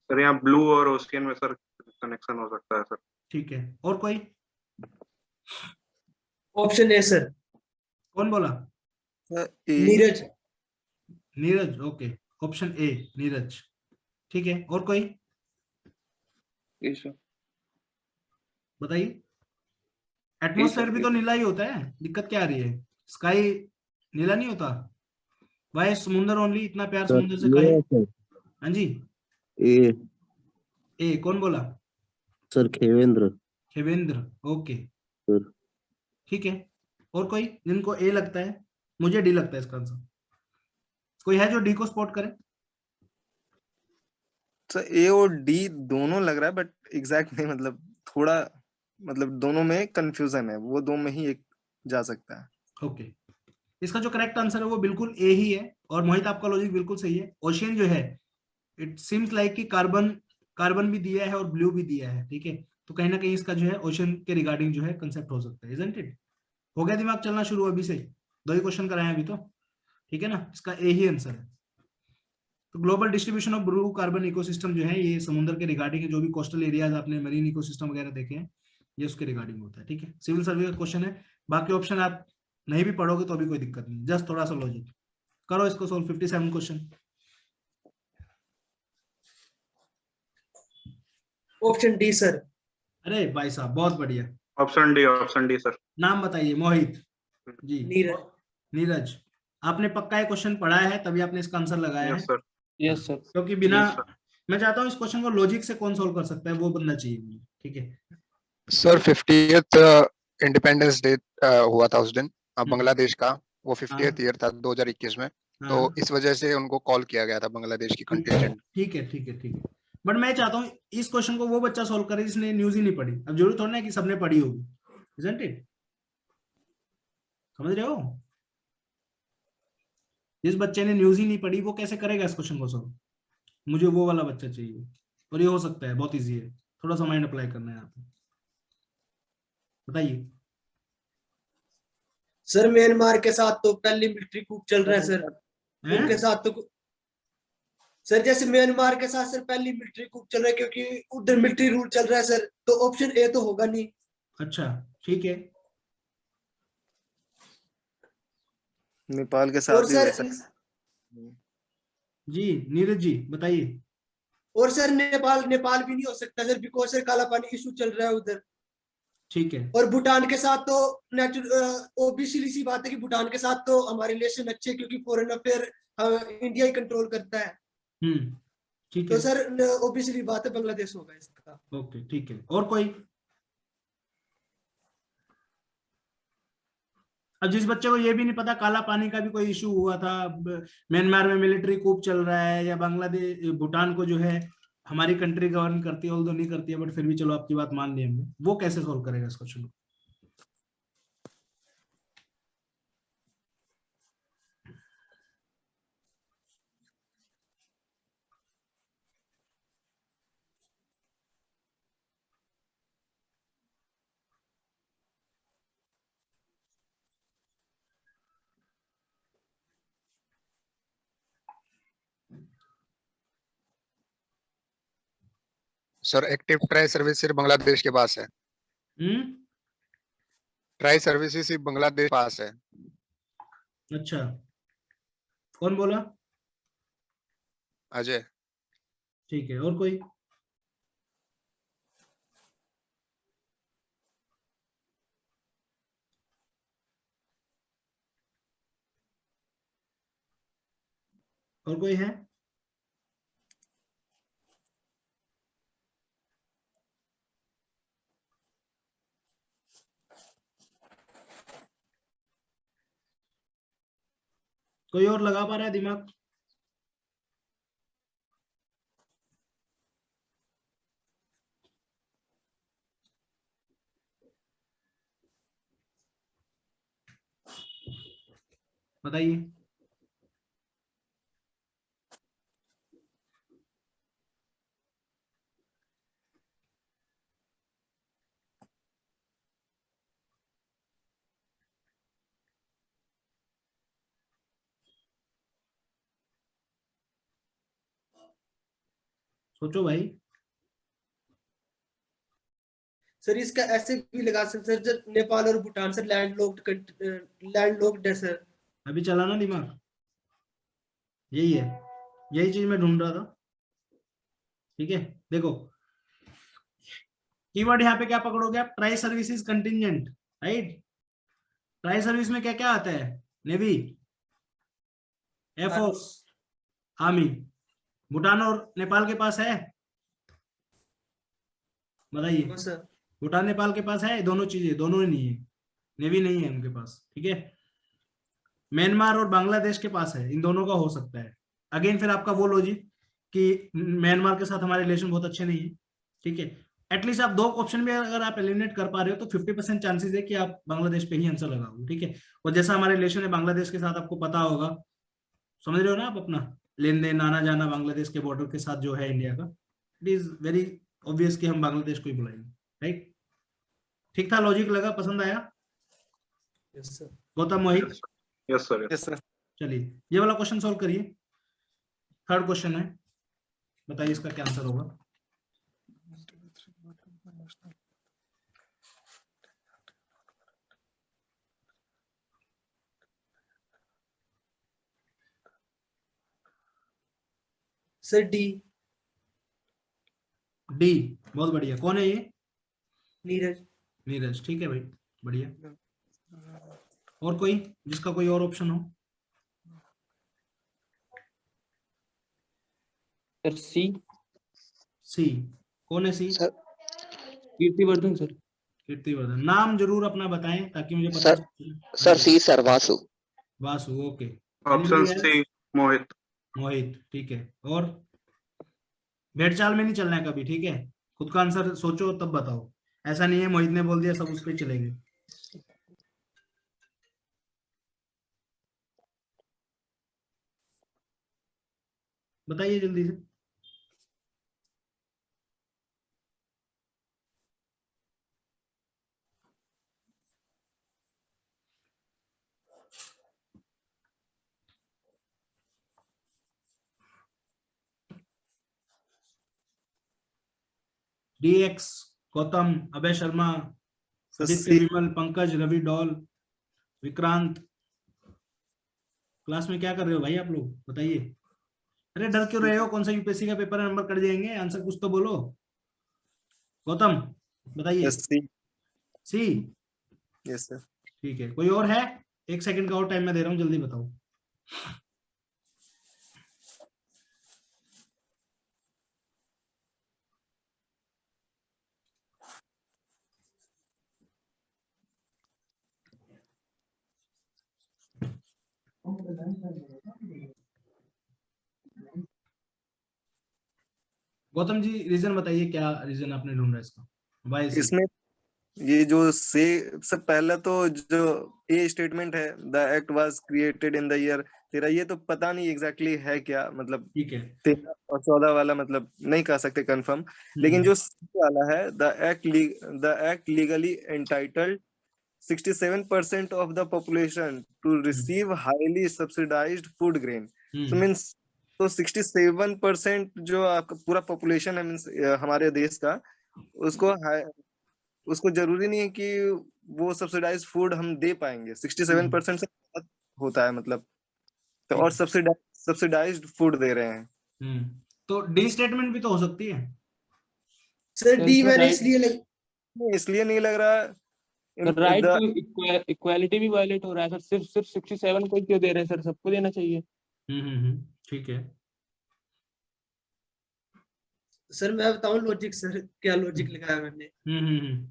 सर, यहाँ ब्लू और ओशियन में सर कनेक्शन हो सकता है सर। ठीक है, और कोई? Option A sir. कौन बोला? Neeraj. Neeraj, okay, option A Neeraj, ठीक है। और कोई यस सर, बताइए। एटमॉस्फेयर भी तो नीला ही होता है, दिक्कत क्या आ रही है? स्काई नीला नहीं होता? वाई समुंदर ओनली, इतना प्यार समुंदर से काहे? हाँ जी, ए कौन बोला? सर खेवेंद्र। खेवेंद्र, ओके सर ठीक है। और कोई जिनको ए लगता है? मुझे डी लगता है इसका आंसर। कोई है जो डी को स्पॉट करे? सर ए और डी दोनों लग रहा है, बट एग्जैक्ट नहीं, मतलब थोड़ा, मतलब दोनों में कंफ्यूजन है, वो दो में ही एक जा सकता है। ओके, इसका जो करेक्ट आंसर है वो बिल्कुल ए ही है। और मोहित आपका लॉजिक बिल्कुल सही है। ओशियन जो है, इट सीम्स लाइक कि कार्बन भी दिया है और ब्लू भी दिया है, ठीक है? तो कहीं ना कहीं इसका जो है ओशियन के रिगार्डिंग जो है कंसेप्ट हो सकता है, इजंट इट? हो गया दिमाग चलना शुरू अभी से? 2 ही क्वेश्चन कराए अभी तो, ठीक है ना? इसका ए ही आंसर है। तो global distribution of blue carbon ecosystem जो है, ये समुद्र के रिगार्डिंग है। जो भी कोस्टल एरियाज आपने मरीन इकोसिस्टम वगैरह देखे हैं, ये उसके रिगार्डिंग होता है, ठीक है? सिविल सर्वे का क्वेश्चन है। बाकी ऑप्शन आप नहीं भी पढ़ोगे तो अभी कोई दिक्कत नहीं, जस्ट थोड़ा सा लॉजिक करो इसको solve. 57 question. Option D sir. अरे भाई साहब बहुत बढ़िया। Option D sir. नाम बताइए। मोहित जी। नीरज। नीरज, आपने पक्का ये क्वेश्चन पढ़ा है तभी आपने इसका आंसर लगाया है? Sir, yes sir. क्योंकि बिना Yes, sir. मैं चाहता हूँ इस क्वेश्चन को लॉजिक से कौन सॉल्व कर सकता है, वो बंदा चाहिए मुझे, ठीक है? सर 50th इंडिपेंडेंस डे हुआ था उस दिन बांग्लादेश का, वो 50th ईयर था 2021 में, तो हाँ, इस वजह से उनको कॉल किया गया था बांग्लादेश की कंटिजेंट। ठीक है ठीक है ठीक है। बट मैं चाहता हूँ इस क्वेश्चन को वो बच्चा सॉल्व करे जिसने न्यूज ही नहीं पढ़ी। अब जरूरी थोड़ा ना है कि सबने पढ़ी होगी, isn't it? समझ रहे हो? जिस बच्चे ने न्यूज ही नहीं पढ़ी वो कैसे करेगा इस क्वेश्चन को सॉल्व? मुझे वो वाला बच्चा चाहिए। और ये हो सकता है, बहुत इजी है, थोड़ा सा माइंड अप्लाई करना है यहाँ पे। बताइए। सर म्यांमार के साथ तो पहली मिलिट्री कूप चल रहा है सर। उनके साथ तो सर, जैसे म्यांमार के साथ सर पहली मिलिट्री कूप चल रहा है, क्योंकि उधर मिलिट्री रूल चल रहा है सर, तो ऑप्शन ए तो होगा नहीं। अच्छा ठीक है। नेपाल के और साथ भी सर वैसा। जी नीरज जी बताइए। और सर नेपाल भी नहीं हो सकता सर, बिकॉज सर काला पानी इशू चल रहा है उधर। ठीक है। और भूटान के साथ तो नेचुरल ओबीसी सी बात है कि भूटान के साथ तो हमारे रिलेशन अच्छे, क्योंकि फॉरेन अफेयर इंडिया ही कंट्रोल करता है। ठीक तो है सर ओबीसी बात है, बांग्लादेश होगा इसका। ओके ठीक है। और कोई? अब जिस बच्चे को ये भी नहीं पता काला पानी का भी कोई इशू हुआ था, म्यांमार में मिलिट्री कूप चल रहा है, या बांग्लादेश भूटान को जो है हमारी कंट्री गवर्न करती है, ऑल्दो नहीं करती है, बट फिर भी चलो आपकी बात मान ली हमने, वो कैसे सॉल्व करेगा इस क्वेश्चन को? सर एक्टिव ट्राई सर्विस सिर्फ बांग्लादेश के पास है। ट्राई सर्विसेज सिर्फ बांग्लादेश पास है। अच्छा, कौन बोला? अजय। ठीक है, और कोई? और कोई है? कोई और लगा पा रहा है दिमाग? बताइए। सोचो भाई। सर इसका ऐसे भी लगा सकते सर, जब नेपाल और भूटान सर लैंडलॉक्ड है सर। अभी चला ना दिमाग, यही है, यही चीज मैं ढूंढ रहा था। ठीक है, देखो कीवर्ड यहाँ पे क्या पकड़ोगे आप? Tri services contingent, right. Tri service में क्या क्या आता है? Navy, air force, army. भूटान और नेपाल के पास है? बताइए। भूटान नेपाल के पास है दोनों चीजें? दोनों ही नहीं है, नेवी नहीं है उनके पास। ठीक है, म्यांमार और बांग्लादेश के पास है, इन दोनों का हो सकता है। अगेन फिर आपका वो लॉजिक कि म्यांमार के साथ हमारे रिलेशन बहुत अच्छे नहीं है। ठीक है, एटलीस्ट आप 2 ऑप्शन में अगर आप एलिमिनेट कर पा रहे हो तो 50% चांसेस है कि आप बांग्लादेश पे ही आंसर लगाओगे। ठीक है, और जैसा हमारे रिलेशन है बांग्लादेश के साथ, आपको पता होगा, समझ रहे हो ना आप अपना लेन देन, आना जाना बांग्लादेश के बॉर्डर के साथ जो है इंडिया का, इट इज वेरी ऑब्वियस कि हम बांग्लादेश को ही बुलाएंगे। राइट, ठीक था? लॉजिक लगा? पसंद आया? Yes sir. Gautam, Mohit? Yes sir. Yes sir. चलिए ये वाला क्वेश्चन सॉल्व करिए। थर्ड क्वेश्चन है, बताइए इसका क्या आंसर होगा। Sir D. डी, बहुत बढ़िया। कौन है ये? नीरज। नीरज, ठीक है भाई, बढ़िया। और कोई जिसका कोई और ऑप्शन हो? सर सी। सी, कौन है C? Sir Kirtivardhan sir. Kirtivardhan, नाम जरूर अपना बताएं ताकि मुझे पता सर चले। Sir C sir Vasu. Vasu, okay. Option C Mohit. Mohit, ठीक है। और भेड़ चाल में नहीं चलना है कभी, ठीक है? खुद का आंसर सोचो तब बताओ, ऐसा नहीं है मोहित ने बोल दिया सब उस पर चलेंगे। बताइए जल्दी से। डीएक्स, गौतम, अभय शर्मा, आदित्य, विमल, पंकज, रवि, डॉल, विक्रांत। क्लास में क्या कर रहे हो भाई आप लोग? बताइए। अरे डर क्यों रहे हो? कौन सा यूपीएससी का पेपर है, नंबर कट जाएंगे। आंसर कुछ तो बोलो। गौतम बताइए। सी। Yes sir. ठीक है, कोई और है? 1 सेकंड का और टाइम मैं दे रहा हूँ, जल्दी बताओ। गौतम जी रीजन बताइए, क्या रीजन आपने ढूंढा इसका? वाई? इसमें ये जो से सब पहला तो जो ए स्टेटमेंट है, the act was created in the year, तेरा ये तो पता नहीं एग्जैक्टली है क्या, मतलब ठीक है। 13 और 14 वाला मतलब नहीं कह सकते कंफर्म, लेकिन जो वाला है, the act legally entitled 67% of the population to receive highly subsidized food grain. So means तो 67% जो आपका पूरा पॉपुलेशन है मीन्स हमारे देश का, उसको जरूरी नहीं है कि वो सब्सिडाइज फूड हम दे पाएंगे। 67% से बहुत होता है मतलब, तो और सब्सिडाइज्ड फूड दे रहे हैं। तो डी स्टेटमेंट भी तो हो सकती है सर डी इसमें मैंने right- इसलिए नहीं लग रहा। राइट the- टू इक्वालिटी भी वायलेट हो रहा है सर। सिर्फ 67 को ही क्यों दे रहे हैं सर? सबको देना चाहिए। ठीक है। सर मैं बताऊं लॉजिक, सर क्या लॉजिक लगाया मैंने। हम्म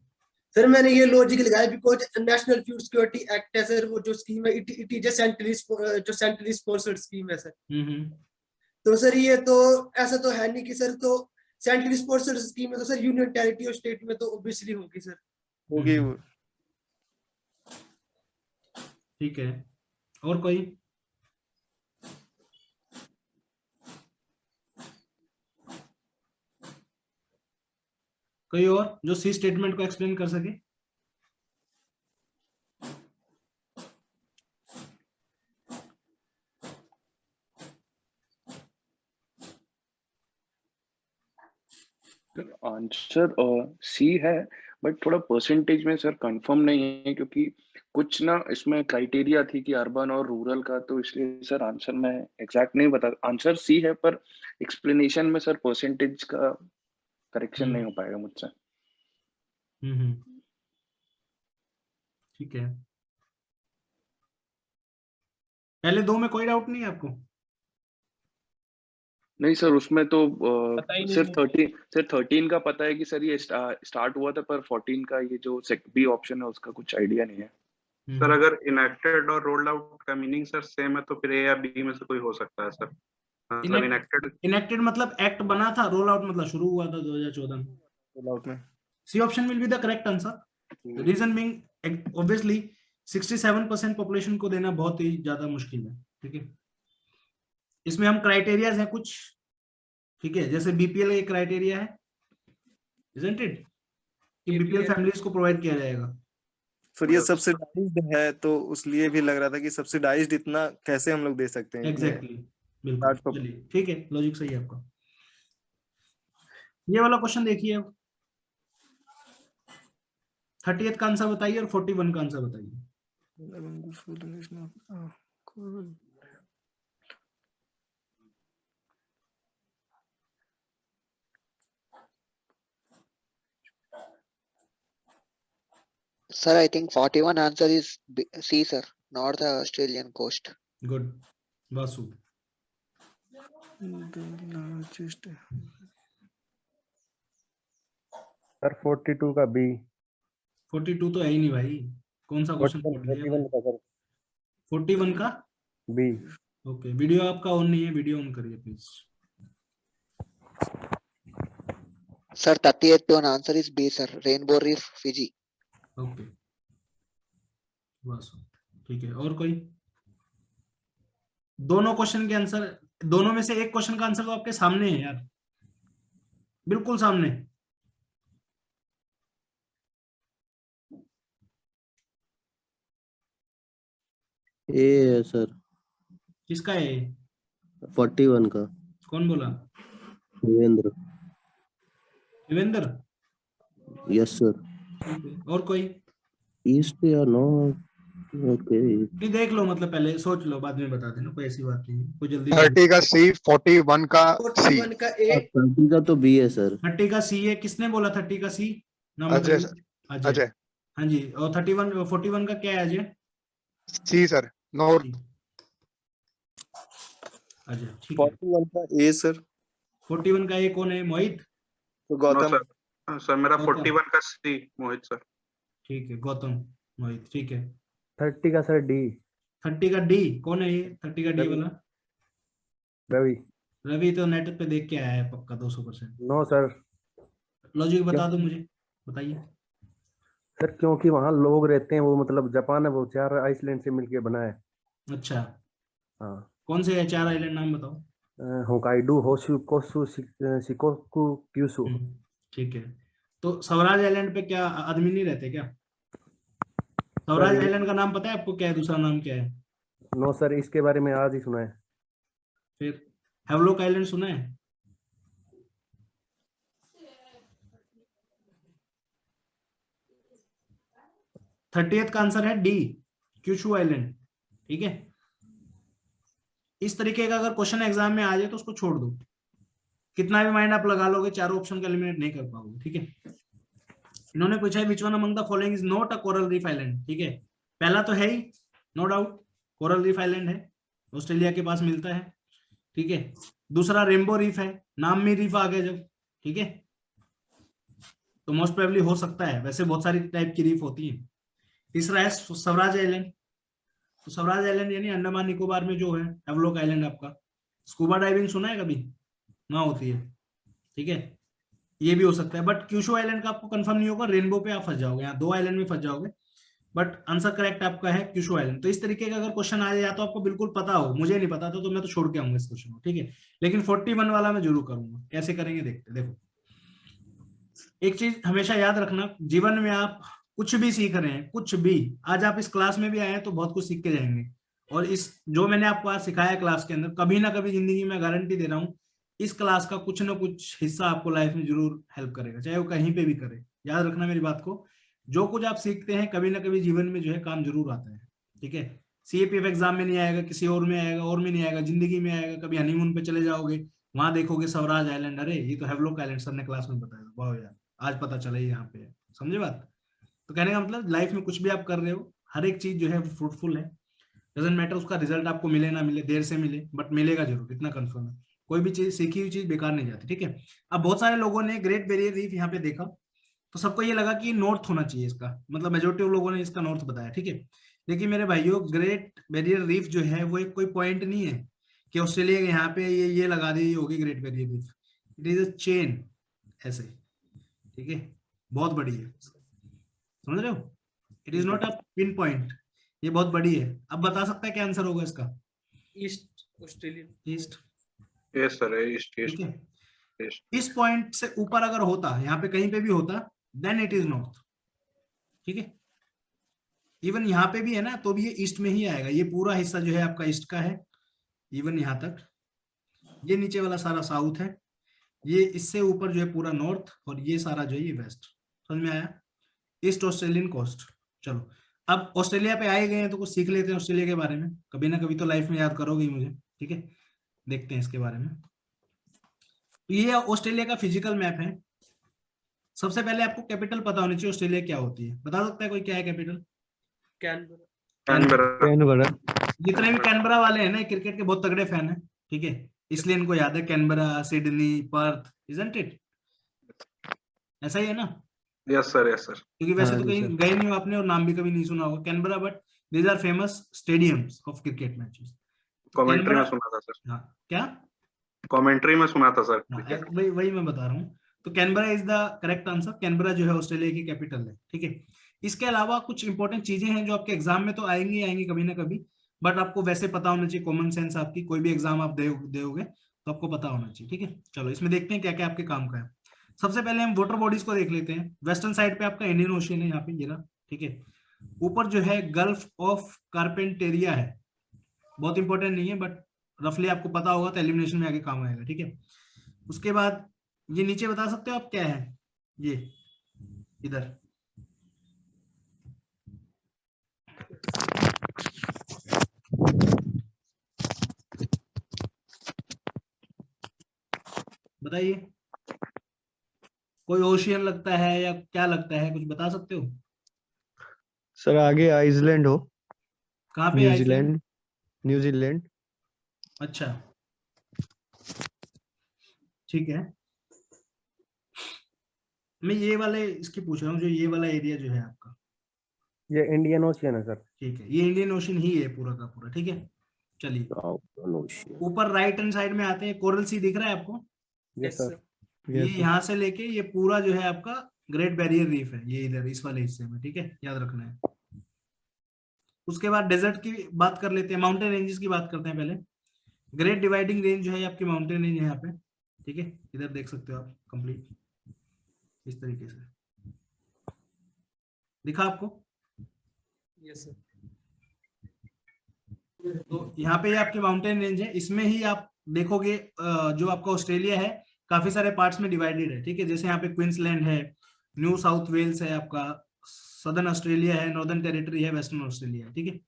सर मैंने ये लॉजिक लगाया because national food security act है सर, वो जो स्कीम है it is centrally sponsored scheme है सर। तो सर ये तो ऐसा तो है नहीं कि सर, तो सेंट्रली स्पॉन्सर्ड स्कीम है तो सर यूनियन टेरिटरी और स्टेट में तो ऑब्वियसली होगी सर। होगी। ठीक है। और कोई? कोई और जो सी स्टेटमेंट को एक्सप्लेन कर सके? आंसर सी है, बट थोड़ा परसेंटेज में सर कंफर्म नहीं है, क्योंकि कुछ ना इसमें क्राइटेरिया थी कि अर्बन और रूरल का, तो इसलिए सर आंसर मैं एग्जैक्ट नहीं बता। आंसर सी है, पर एक्सप्लेनेशन में सर परसेंटेज का करेक्शन नहीं हो पाएगा मुझसे। ठीक है। पहले दो में कोई डाउट नहीं है आपको? नहीं सर, उसमें तो पता ही नहीं सिर्फ है। 13 का पता है कि सर ये स्टार्ट हुआ था, पर 14 का ये जो बी ऑप्शन है उसका कुछ आइडिया नहीं है। सर अगर इनेक्टेड और रोल्ड आउट का मीनिंग सर सेम है तो फिर ए या बी में से कोई हो सकता है सर। मतलब इनेक्टेड मतलब एक्ट बना था, रोल आउट मतलब शुरू हुआ था 2014 में। रोल आउट में C option will be the correct answer. Reason being obviously 67% population को देना बहुत ही ज्यादा मुश्किल है। ठीक है, इसमें हम क्राइटेरियाज हैं कुछ, ठीक है, जैसे बीपीएल एक क्राइटेरिया है, isn't it? कि बीपीएल फैमिलीज को प्रोवाइड किया जाएगा। फिर ये सब्सिडाइज्ड है तो उसलिए भी लग रहा था कि सब्सिडाइज्ड इतना कैसे हम लोग दे सकते हैं। एग्जैक्टली, बिल्कुल। चलिए ठीक है, लॉजिक सही है आपका। ये वाला क्वेश्चन देखिए, 30th का आंसर बताइए और 41 का आंसर बताइए। Sir, I think 41 answer is C, sir, not the Australian coast. Good, Vasu. Sir 42 का बी। 42 तो है ही नहीं भाई, कौन सा क्वेश्चन? 41 का बी। ओके, वीडियो आपका ऑन नहीं है, वीडियो ऑन करिए please. Sir, 38th one answer is B, sir, Rainbow Reef, Fiji. Okay, Vasu. ठीक है, और कोई? दोनों क्वेश्चन के आंसर, दोनों में से एक क्वेश्चन का आंसर तो आपके सामने है यार, बिल्कुल सामने। ए है सर। किसका है? 41 का। कौन बोला? देवेंद्र। देवेंद्र? Yes sir. और कोई? ईस्ट या नॉर्थ? ओके, नहीं देख लो, मतलब पहले सोच लो, बाद में बता देना, कोई ऐसी बात नहीं है, कोई जल्दी। 30 का सी, 41 का सी। 41 का ए। 30 का तो बी है सर। 30 का सी है, किसने बोला 30 का सी? नाम अजय बताइए। सर। अजय। हाँ जी, और 41 का क्या है अजय? सी सर, नॉर्थ। अजय, ठीक है। 41 का ए सर। 41 का ए कौन है? मोहित? तो गौतम। सर मेरा गौतम। 41 का सी मोहित सर। ठीक है, गौतम, मोहित, ठीक है। 30 का सर डी। 30 का डी कौन है? ये 30 का डी वाला रवि। रवि तो नेट पे देख के आया है पक्का 200%। No sir. लॉजिक बता दो मुझे, बताइए। सर क्योंकि वहाँ लोग रहते हैं, वो मतलब जापान है, वो 4 आइसलैंड से मिलके बना है। अच्छा, हाँ। कौन से है 4 आइलैंड, नाम बताओ। होकाइडो, होशु, कोसु, शिकोकु, क्यूशु। ठीक है, तो स्वराज आइलैंड पे क्या आदमी नहीं रहते क्या? स्वराज आइलैंड का नाम पता है आपको क्या है? दूसरा नाम क्या है? नो सर, इसके बारे में आज ही सुना है। फिर हैवलॉक आइलैंड सुना है? थर्टियथ का आंसर है डी, क्यूशू आइलैंड। ठीक है, इस तरीके का अगर क्वेश्चन एग्जाम में आ जाए तो उसको छोड़ दो, कितना भी माइंड आप लगा लोगे चारों ऑप्शन को एलिमिनेट नहीं कर पाओगे। ठीक है, इन्होंने पूछा है which one among the following is not a coral reef island. ठीक है, पहला तो है ही no doubt, coral reef island है, ऑस्ट्रेलिया के पास मिलता है। ठीक है, दूसरा रेनबो रीफ है, नाम में रीफ आ गया जब। ठीक है, तो मोस्ट प्रोबेबली हो सकता है, वैसे बहुत सारी टाइप की रीफ होती है। तीसरा है स्वराज आइलैंड, तो स्वराज आइलैंड यानी अंडमान निकोबार में जो है हैवलॉक आइलैंड आपका। स्कूबा डाइविंग सुना है कभी? ना होती है। ठीक है, ये भी हो सकता है, बट क्यूशू आइलैंड का आपको कंफर्म नहीं होगा, रेनबो पे आप फंस जाओगे, यहाँ दो आइलैंड में फंस जाओगे, बट आंसर करेक्ट आपका है क्यूशू आइलैंड। तो इस तरीके का अगर क्वेश्चन आ जाए, या तो आपको बिल्कुल पता हो, मुझे नहीं पता था तो मैं तो छोड़ के आऊंगा इस क्वेश्चन को। ठीक है, लेकिन 41 वाला मैं जरूर करूंगा। कैसे करेंगे देखते। देखो, एक चीज हमेशा याद रखना, जीवन में आप कुछ भी सीख रहे हैं, कुछ भी, आज आप इस क्लास में भी आए हैं तो बहुत कुछ सीख के जाएंगे, और इस जो मैंने आपको आज सिखाया क्लास के अंदर, कभी ना कभी जिंदगी में गारंटी दे रहा हूँ इस क्लास का कुछ ना कुछ हिस्सा आपको लाइफ में जरूर हेल्प करेगा, चाहे वो कहीं पे भी करे। याद रखना मेरी बात को, जो कुछ आप सीखते हैं कभी ना कभी जीवन में जो है काम जरूर आता है। ठीक है, सीएपीएफ एग्जाम में नहीं आएगा, किसी और में आएगा, और में नहीं आएगा, जिंदगी में आएगा। कभी हनीमून पे चले जाओगे, वहां देखोगे स्वराज आइलैंड, अरे ये तो हैवलॉक आइलैंड सर ने क्लास में बताया, वाह यार आज पता चला ये यहाँ पे है। समझे बात? तो कहने का मतलब लाइफ में कुछ भी आप कर रहे हो, हर एक चीज जो है फ्रूटफुल है। डजंट मैटर उसका रिजल्ट आपको मिले ना मिले, देर से मिले, बट मिलेगा जरूर, इतना कंफर्म है। कोई भी चीज, सीखी हुई चीज बेकार नहीं जाती। ठीक है, अब बहुत सारे लोगों ने ग्रेट बैरियर रीफ यहाँ पे देखा तो सबको ये लगा कि नॉर्थ होना चाहिए इसका, मतलब मेजोरिटी ऑफ लोगों ने इसका नॉर्थ बताया। ठीक है, लेकिन मेरे भाइयों ग्रेट बैरियर रीफ जो है वो एक कोई पॉइंट नहीं है कि ऑस्ट्रेलिया के यहाँ पे ये लगा दी होगी great barrier reef. It is a chain ऐसे। ठीक है, बहुत बड़ी है, समझ रहे हो? It is not a pin point, ये बहुत बड़ी है। अब बता सकता है क्या आंसर होगा इसका? East, Australian east. Yes sir, east ठीक है, ईस्ट। इस पॉइंट से ऊपर अगर होता, यहाँ पे कहीं पे भी होता, देन इट इज नॉर्थ। ठीक है, इवन यहाँ पे भी है ना, तो भी ये ईस्ट में ही आएगा। ये पूरा हिस्सा जो है आपका ईस्ट का है, इवन यहाँ तक, ये नीचे वाला सारा साउथ है, ये इससे ऊपर जो है पूरा नॉर्थ, और ये सारा जो है ये वेस्ट। समझ में आया? East Australian coast. चलो, अब ऑस्ट्रेलिया पे आए गए हैं तो कुछ सीख लेते हैं ऑस्ट्रेलिया के बारे में, कभी ना कभी तो लाइफ में याद करोगे ही मुझे। ठीक है, देखते हैं इसके बारे में। ये ऑस्ट्रेलिया का फिजिकल मैप है। सबसे पहले आपको कैपिटल पता होनी चाहिए ऑस्ट्रेलिया क्या होती है। बता सकता है कोई क्या है कैपिटल? कैनबरा। जितने भी कैनबरा वाले हैं ना, क्रिकेट के बहुत तगड़े फैन हैं। ठीक है, इसलिए इनको याद है Canberra, Sydney, Perth, isn't it? ऐसा ही है ना? Yes sir, yes sir. क्योंकि वैसे हाँ तो जी कहीं सर। गए नहीं हो आपने और नाम भी कभी नहीं सुना होगा Canberra, but these are famous stadiums of cricket matches. Commentary में सुना था सर। हाँ, क्या? कमेंट्री में सुना था सर। हाँ, वही मैं बता रहा हूँ। तो Canberra is the correct answer. Canberra जो है ऑस्ट्रेलिया की कैपिटल है। ठीक है, इसके अलावा कुछ इंपॉर्टेंट चीजें हैं जो आपके एग्जाम में तो आएंगी कभी ना कभी, बट आपको वैसे पता होना चाहिए, कॉमन सेंस आपकी, कोई भी एग्जाम आप दोगे तो आपको पता होना चाहिए। ठीक है, चलो इसमें देखते हैं क्या क्या आपके काम का है। सबसे पहले हम वाटर बॉडीज को देख लेते हैं। वेस्टर्न साइड पे आपका इंडियन ओशियन है, यहाँ पे ये रहा। ठीक है, ऊपर जो है गल्फ ऑफ कार्पेंटेरिया है, बहुत इंपॉर्टेंट नहीं है, बट रफली आपको पता होगा तो एलिमिनेशन में आगे काम आएगा। ठीक है, उसके बाद ये नीचे बता सकते हो आप क्या है? ये इधर बताइए, कोई ओशियन लगता है या क्या लगता है, कुछ बता सकते हो? सर आगे आइसलैंड हो। कहाँ पे? न्यूजीलैंड। न्यूजीलैंड। अच्छा, ठीक है, मैं ये वाले इसकी पूछ रहा हूँ, जो ये वाला एरिया जो है आपका, ये इंडियन ओशियन है सर। ठीक है, ये इंडियन ओशन ही है पूरा का पूरा। ठीक है, चलिए ऊपर राइट हैंड साइड में आते हैं। कोरल सी दिख रहा है आपको? Yes sir. ये यहाँ से लेके ये पूरा जो है आपका ग्रेट बैरियर रीफ है, ये इधर इस वाले हिस्से में। ठीक है, याद रखना है। उसके बाद डेजर्ट की बात कर लेते हैं, माउंटेन रेंजेस की बात करते हैं पहले। ग्रेट डिवाइडिंग रेंज जो है आपकी माउंटेन रेंज है यहाँ पे। ठीक है, इधर देख सकते हो आप, कंप्लीट इस तरीके से दिखा आपको? Yes sir. तो यहाँ पे आपकी माउंटेन रेंज है, इसमें ही आप देखोगे जो आपका ऑस्ट्रेलिया है काफी सारे पार्ट्स में डिवाइडेड है, ठीक है। जैसे यहाँ पे क्वींसलैंड है, न्यू साउथ वेल्स है, आपका सदर्न ऑस्ट्रेलिया है, नॉर्दर्न टेरिटरी है, वेस्टर्न ऑस्ट्रेलिया है, ठीक है।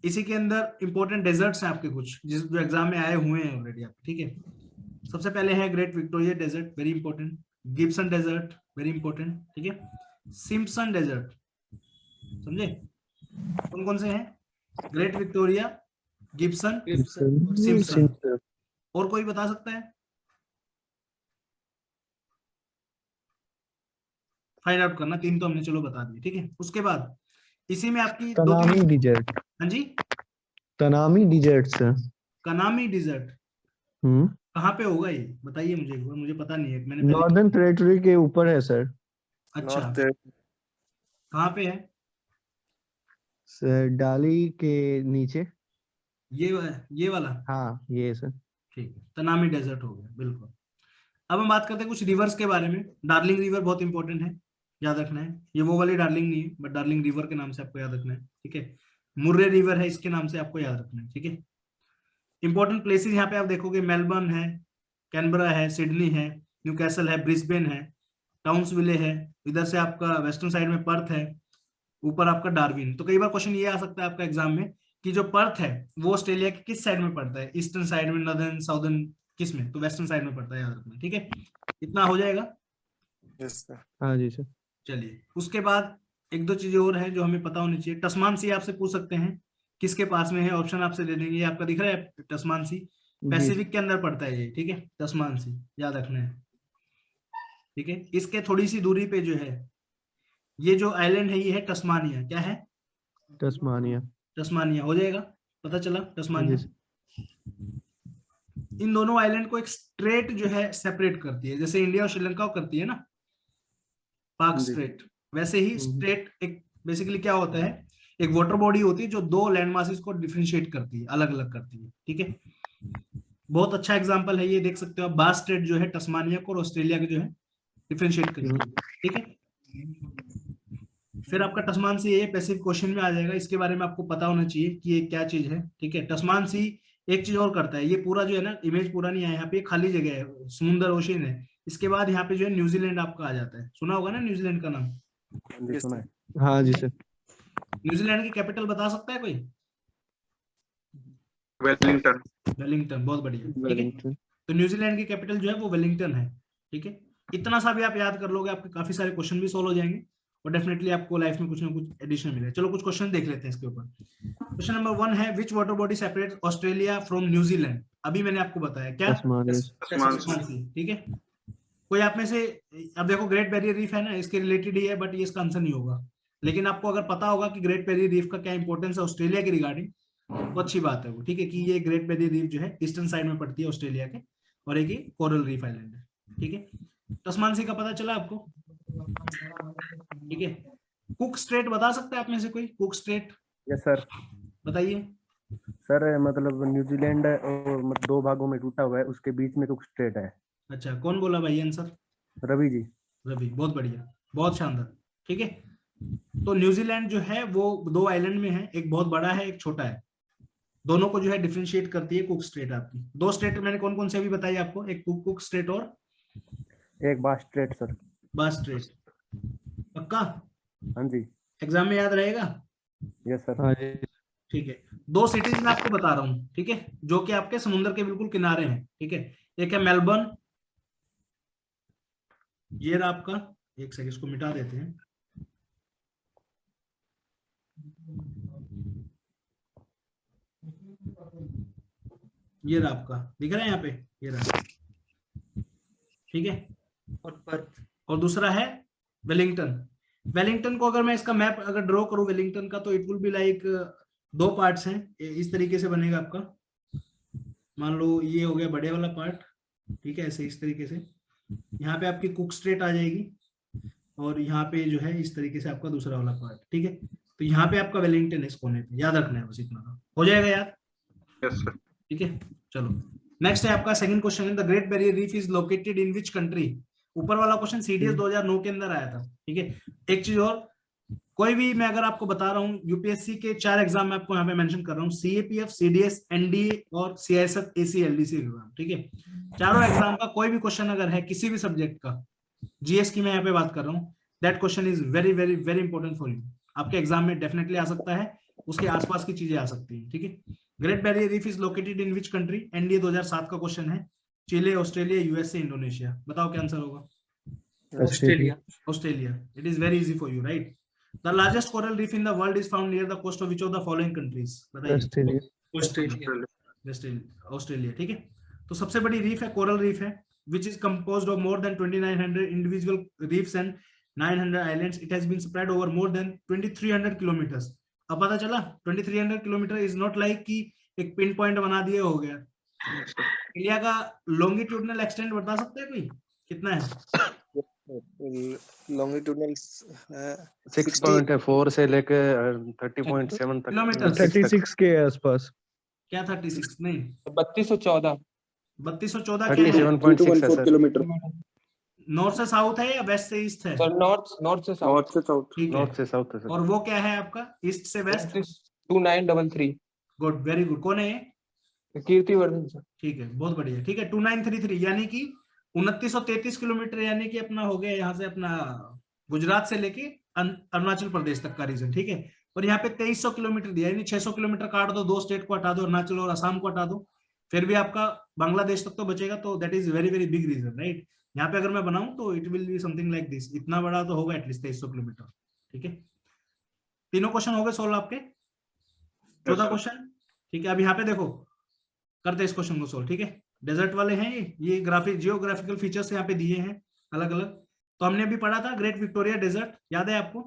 इसी के अंदर इंपॉर्टेंट डेजर्ट्स हैं आपके कुछ जो एग्जाम में आए हुए हैं ऑलरेडी आप, ठीक है। सबसे पहले है great Victoria desert, very important. Gibson desert, very important, ठीक है। सिम्पसन डेजर्ट, समझे कौन कौन से हैं? ग्रेट विक्टोरिया, गिब्सन और सिम्पसन। और कोई बता सकता है? फाइंड आउट करना, 3 तो हमने चलो बता दिए, ठीक है। उसके बाद इसी में आपकी तनामी डिजर्ट। हाँ जी, तनामी डिजर्ट सर। कनामी डिजर्ट कहाँ पे होगा ये बताइए मुझे एक बार, मुझे पता नहीं है, मैंने नॉर्दर्न टेरिटरी के ऊपर है सर। अच्छा, कहाँ पे है सर? डाली के नीचे। ये वाला? हाँ ये सर। ठीक है, तनामी डेजर्ट हो गया, बिल्कुल। अब हम बात करते हैं कुछ रिवर्स के बारे में। डार्लिंग रिवर बहुत इंपॉर्टेंट है, याद रखना है। ये वो वाली डार्लिंग नहीं है, बट डार्लिंग रिवर के नाम से आपको याद रखना है, ठीक है। मुर्रे रिवर है, इसके नाम से आपको याद रखना है, ठीक है। इंपॉर्टेंट प्लेसेस यहाँ पे आप देखोगे, मेलबर्न है, कैनबरा है, सिडनी है, न्यूकैसल है, ब्रिस्बेन है, टाउन्सविले है, इधर से आपका वेस्टर्न साइड में पर्थ है, ऊपर आपका डार्विन। तो कई बार क्वेश्चन ये आ सकता है आपका एग्जाम में कि जो पर्थ है वो ऑस्ट्रेलिया के किस साइड में पड़ता है, ईस्टर्न साइड में, नॉर्दर्न, साउदर्न, किस में? तो वेस्टर्न साइड में पड़ता है, याद रखना, ठीक है। इतना हो जाएगा? हाँ जी सर। चलिए, उसके बाद एक दो चीजें और हैं जो हमें पता होनी चाहिए। टस्मान सी आपसे पूछ सकते हैं, किसके पास में है? ऑप्शन आपसे दे देंगे, आपका दिख रहा है टस्मान सी, पैसिफिक के अंदर पड़ता है ये, ठीक है। टस्मान सी याद रखना है, ठीक है। इसके थोड़ी सी दूरी पे जो है ये जो आइलैंड है, ये है टस्मानिया। क्या है? तस्मानिया। टस्मानिया हो जाएगा, पता चला टस्मानिया। इन दोनों आइलैंड को एक स्ट्रेट जो है सेपरेट करती है, जैसे इंडिया और श्रीलंका को करती है ना पाक स्ट्रेट, वैसे ही स्ट्रेट एक बेसिकली क्या होता है, एक वाटर बॉडी होती है जो 2 लैंड मासेस को डिफरेंशिएट करती है, अलग अलग करती है, ठीक है। बहुत अच्छा एग्जांपल है ये, देख सकते हो आप। बास स्ट्रेट जो है टस्मानिया को और ऑस्ट्रेलिया को जो है डिफरेंशिएट करती है, ठीक है। फिर आपका टस्मान सी ये पैसिफिक ओशन में आ जाएगा, इसके बारे में आपको पता होना चाहिए कि ये क्या चीज है, ठीक है। टस्मान सी एक चीज और करता है, ये पूरा जो है ना, इमेज पूरा नहीं आया, यहाँ पे खाली जगह है, समुद्र ओशन है। इसके बाद यहाँ पे जो है न्यूजीलैंड आपका आ जाता है, सुना होगा ना न्यूजीलैंड का नाम? सुना है। हाँ जी सर। न्यूजीलैंड की कैपिटल बता सकता है कोई? वेलिंगटन। वेलिंगटन, बहुत बढ़िया, ठीक है। तो न्यूजीलैंड की कैपिटल जो है वो वेलिंगटन है, ठीक है। इतना सा भी आप याद कर लोगे, आपके काफी सारे क्वेश्चन भी सोल्व हो जाएंगे और डेफिनेटली आपको लाइफ में कुछ ना कुछ एडिशन मिले। चलो कुछ क्वेश्चन देख लेते हैं इसके ऊपर। क्वेश्चन नंबर 1 है, which water body separates Australia from New Zealand? अभी मैंने आपको बताया, क्या? टस्मान सी, ठीक है। कोई आप में से, अब देखो ग्रेट बैरियर रीफ है ना, इसके रिलेटेड ही है, बट ये इसका आंसर नहीं होगा। लेकिन आपको अगर पता होगा कि ग्रेट बैरियर रीफ का क्या इंपॉर्टेंस है ऑस्ट्रेलिया के रिगार्डिंग, तो अच्छी बात है वो, ठीक है। कि ये ग्रेट बैरियर रीफ जो है ईस्टर्न साइड में पड़ती है ऑस्ट्रेलिया के, और एक ही कोरल रीफ आइलैंड है, ठीक है। टस्मान सी का पता चला आपको, ठीक है। कुक स्ट्रेट बता सकते हैं आप में से कोई? Cook straight? Yes sir. बताइए सर। मतलब न्यूजीलैंड और 2 भागों में टूटा हुआ है, उसके बीच में कुक स्ट्रेट है। अच्छा, कौन बोला भाई आंसर? रवि जी। रवि, बहुत बढ़िया, बहुत शानदार, ठीक है। तो न्यूजीलैंड जो है वो 2 आइलैंड में है, एक बहुत बड़ा है, एक छोटा है। दोनों को जो है डिफरेंशिएट करती है कुक स्ट्रेट आपकी। 2 स्टेट मैंने कौन कौन से अभी बताई आपको, एक कुक स्ट्रेट और एक बास स्ट्रेट सर। बास स्ट्रेट, पक्का? हाँ जी। एग्जाम में याद रहेगा? Yes sir. हाँ जी। ठीक है, 2 सिटीज मैं आपको बता रहा हूँ, ठीक है, जो कि आपके समुद्र के बिल्कुल किनारे हैं, ठीक है। एक है मेलबर्न, ये रहा आपका, एक सेकंड इसको मिटा देते हैं। ये रहा आपका, दिख रहा है यहाँ पे, ये रहा, ठीक है। और दूसरा है वेलिंगटन। वेलिंगटन को अगर मैं इसका मैप अगर ड्रॉ करूं वेलिंगटन का, तो it will be like 2 parts हैं, इस तरीके से बनेगा आपका। मान लो ये हो गया बड़े वाला पार्ट, ठीक है, ऐसे इस तरीके से। यहाँ पे आपकी कुक स्ट्रेट आ जाएगी और यहाँ पे जो है इस तरीके से आपका दूसरा वाला पार्ट, ठीक है। तो यहाँ पे आपका वेलिंगटन है इस कोने पे, याद रखना है बस इतना, हो जाएगा याद? Yes sir. ठीक है, चलो नेक्स्ट है आपका second question, the great barrier reef is located in which country? ऊपर वाला क्वेश्चन CDS 2009 के अंदर आया था, ठीक है। एक चीज और, कोई भी मैं अगर आपको बता रहा हूँ, यूपीएससी के 4 एग्जाम मैं आपको यहाँ पे मेंशन कर रहा हूँ, सीएपीएफ, सीडीएस, एनडीए और सीआईएसएफ, एसीएलडीसी एग्जाम, ठीक है। चारों एग्जाम का कोई भी क्वेश्चन अगर है किसी भी सब्जेक्ट का, जीएस की मैं यहाँ पे बात कर रहा हूँ, that question is very very very important for you. आपके एग्जाम में डेफिनेटली आ सकता है, उसके आसपास की चीजें आ सकती है, ठीक है। Great barrier reef is located in which country? NDA 2007 का क्वेश्चन है। चिले, ऑस्ट्रेलिया, यूएसए, इंडोनेशिया। बताओ क्या आंसर होगा? Australia. Australia. It is very easy for you, right? The largest coral reef in the world is found near the coast of which of the following countries? बताइए। Australia, ठीक है। तो सबसे बड़ी reef है कोरल रीफ है, which is composed of more than 2900 individual reefs and 900 islands. It has been spread over more than 2300 kilometers. अब पता चला 2300 किलोमीटर इज नॉट लाइक कि एक पिन पॉइंट बना दिए हो गया। इंडिया का लॉन्गिट्यूडनल एक्सटेंट बता सकते हैं कोई कितना है? लॉन्गिट्यूडनल 6.4 से लेके 30.7 तक किलोमीटर। 36 के आसपास। क्या 36 नहीं 3214 3214 क्या है? 37.6 किलोमीटर। नॉर्थ से साउथ है या वेस्ट से ईस्ट है? सर नॉर्थ से साउथ। ठीक है। नॉर्थ से साउथ है सर। और वो क्या है आपका? ईस्ट से वेस्ट? 2933। Good, very good. कौन है ये? कीर्तिवर्धन सर। ठीक है, बहुत बढ़िया। ठीक है, 2933 यानी कि 2933 किलोमीटर, यानी कि अपना हो गया यहाँ से अपना गुजरात से लेके अरुणाचल प्रदेश तक का रीजन, ठीक है। और यहाँ पे 2300 किलोमीटर दिया, यानी 600 किलोमीटर काट दो, 2 स्टेट को हटा दो, अरुणाचल और असम को हटा दो, फिर भी आपका बांग्लादेश तक तो बचेगा। तो that is very very big reason, right? यहाँ पे अगर मैं बनाऊं तो it will be something like this. इतना बड़ा तो होगा एटलीस्ट 2300 किलोमीटर, ठीक है। तीनों क्वेश्चन हो गए सोल्व आपके। 14 क्वेश्चन, ठीक है। अब यहाँ पे देखो, करते इस क्वेश्चन को सोल्व, ठीक है। डेजर्ट वाले हैं ये ग्राफिक जियोग्राफिकल फीचर्स यहाँ पे दिए हैं अलग अलग। तो हमने अभी पढ़ा था ग्रेट विक्टोरिया डेजर्ट, याद है आपको?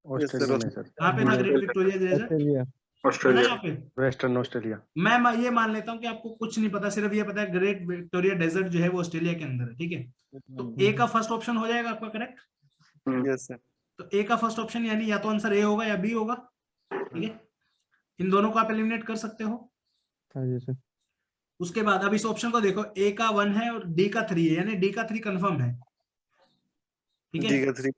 ऑस्ट्रेलिया में सर। कहाँ पे था great Victoria desert? Australia. Western Australia. मैं ये मान लेता हूँ कि आपको कुछ नहीं पता, सिर्फ ये पता है ग्रेट विक्टोरिया डेजर्ट जो है वो ऑस्ट्रेलिया के अंदर है, ठीक है। तो ए का फर्स्ट ऑप्शन हो जाएगा आपका करेक्ट? Yes sir. तो ए का फर्स्ट ऑप्शन यानी या तो आंसर ए होगा या बी होगा, ठीक है। इन दोनों को आप एलिमिनेट कर सकते हो। हाँ जी सर। उसके बाद अब इस ऑप्शन को देखो, ए का 1 है और डी का 3 है, यानी डी का 3 कंफर्म है, ठीक है। डी का 3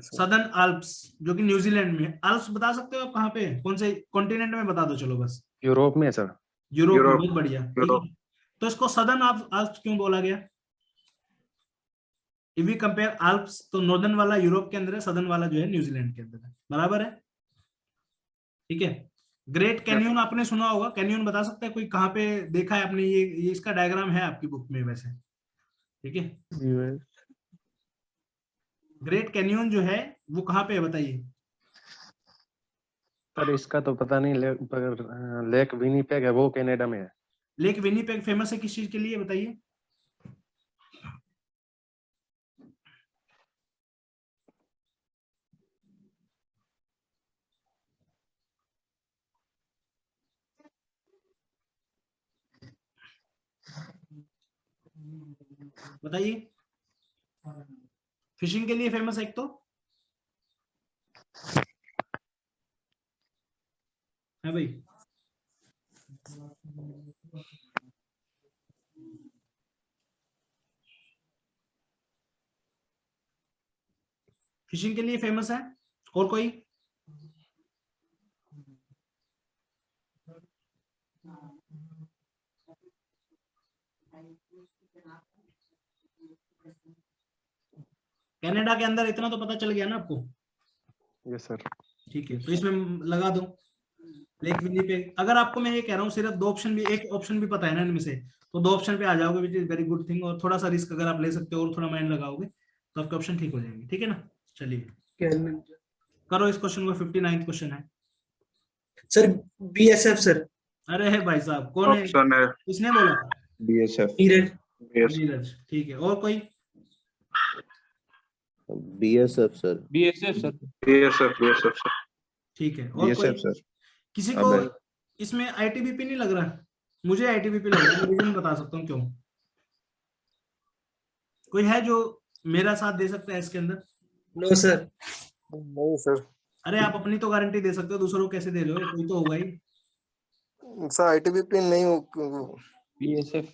सदर्न आल्प्स जो कि न्यूजीलैंड में है। आल्प्स बता सकते हो आप कहाँ पे, कौन से कॉन्टिनेंट में? बता दो चलो बस। यूरोप में सर। यूरोप में, बहुत बढ़िया, ठीक है। तो इसको सदर्न आल्प्स क्यों बोला गया? इफ वी कंपेयर आल्प्स तो नॉर्दर्न वाला यूरोप के अंदर है, सदर्न वाला जो है न्यूजीलैंड के अंदर है, बराबर है, ठीक है। ग्रेट कैनियन आपने सुना होगा, कैनियन बता सकते हैं कोई कहाँ पे देखा है आपने? ये इसका डायग्राम है आपकी बुक में वैसे, ठीक है। ग्रेट कैनियन जो है वो कहाँ पे है बताइए? पर इसका तो पता नहीं, लेक विनीपेग है, वो कनाडा में है। लेक विनीपेग फेमस है किस चीज के लिए बताइए? बताइए। फिशिंग के लिए फेमस है एक तो है भाई। फिशिंग के लिए फेमस है, और कोई? कनाडा के अंदर इतना तो पता चल गया ना आपको? Yes sir. ठीक है, तो इसमें लगा दो लेक विनीपेग। अगर आपको मैं ये कह रहा हूँ सिर्फ 2 ऑप्शन भी, एक ऑप्शन भी पता है ना इनमें से, तो 2 ऑप्शन पे आ जाओगे, which is very good thing. और थोड़ा सा रिस्क अगर आप ले सकते हो और थोड़ा माइंड लगाओगे तो आपके ऑप्शन ठीक हो जाएंगे, ठीक है ना। चलिए करो इस क्वेश्चन को। 59 क्वेश्चन है सर। BSF sir. अरे है भाई साहब, कौन है? किसने बोला? बीएसएफ। नीरज, ठीक है। और कोई? BSF sir. BSF sir. BSF sir. ठीक है। और कोई? सर। किसी को इसमें आईटीबीपी नहीं लग रहा? मुझे आईटीबीपी लग रहा है, रीजन बता सकता हूँ क्यों। कोई है जो मेरा साथ दे सकता है इसके अंदर? No sir. नहीं सर। अरे आप अपनी तो गारंटी दे सकते हो, दूसरों को कैसे दे रहे हो? कोई तो होगा ही सर। आईटीबीपी नहीं हो। बीएसएफ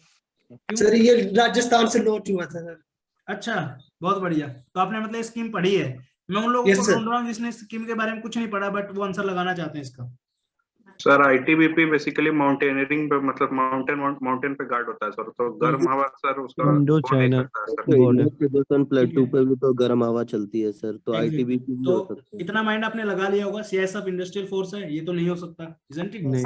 सर ये राजस्थान से नोट हुआ था सर। अच्छा, बहुत बढ़िया। तो आपने मतलब स्कीम पढ़ी है, मैं उन लोगों Yes, को sir. ढूंढ रहा हूँ जिसने स्कीम के बारे में कुछ नहीं पढ़ा बट वो आंसर लगाना चाहते हैं इसका। सर आईटीबीपी बेसिकली माउंटेनियरिंग पे मतलब माउंटेन पे गार्ड होता है सर, तो गर्म हवा सर उसका इंडो वो नहीं चाइना करता है सर। तो बॉर्डर। इंडो तिब्बतन प्लेटू पे भी तो गर्म हवा चलती है सर, तो आईटीबीपी भी हो तो सकता है। इतना माइंड आपने लगा लिया होगा, सीआईएसएफ इंडस्ट्रियल फोर्स है, ये तो नहीं हो सकता, isn't it? नहीं,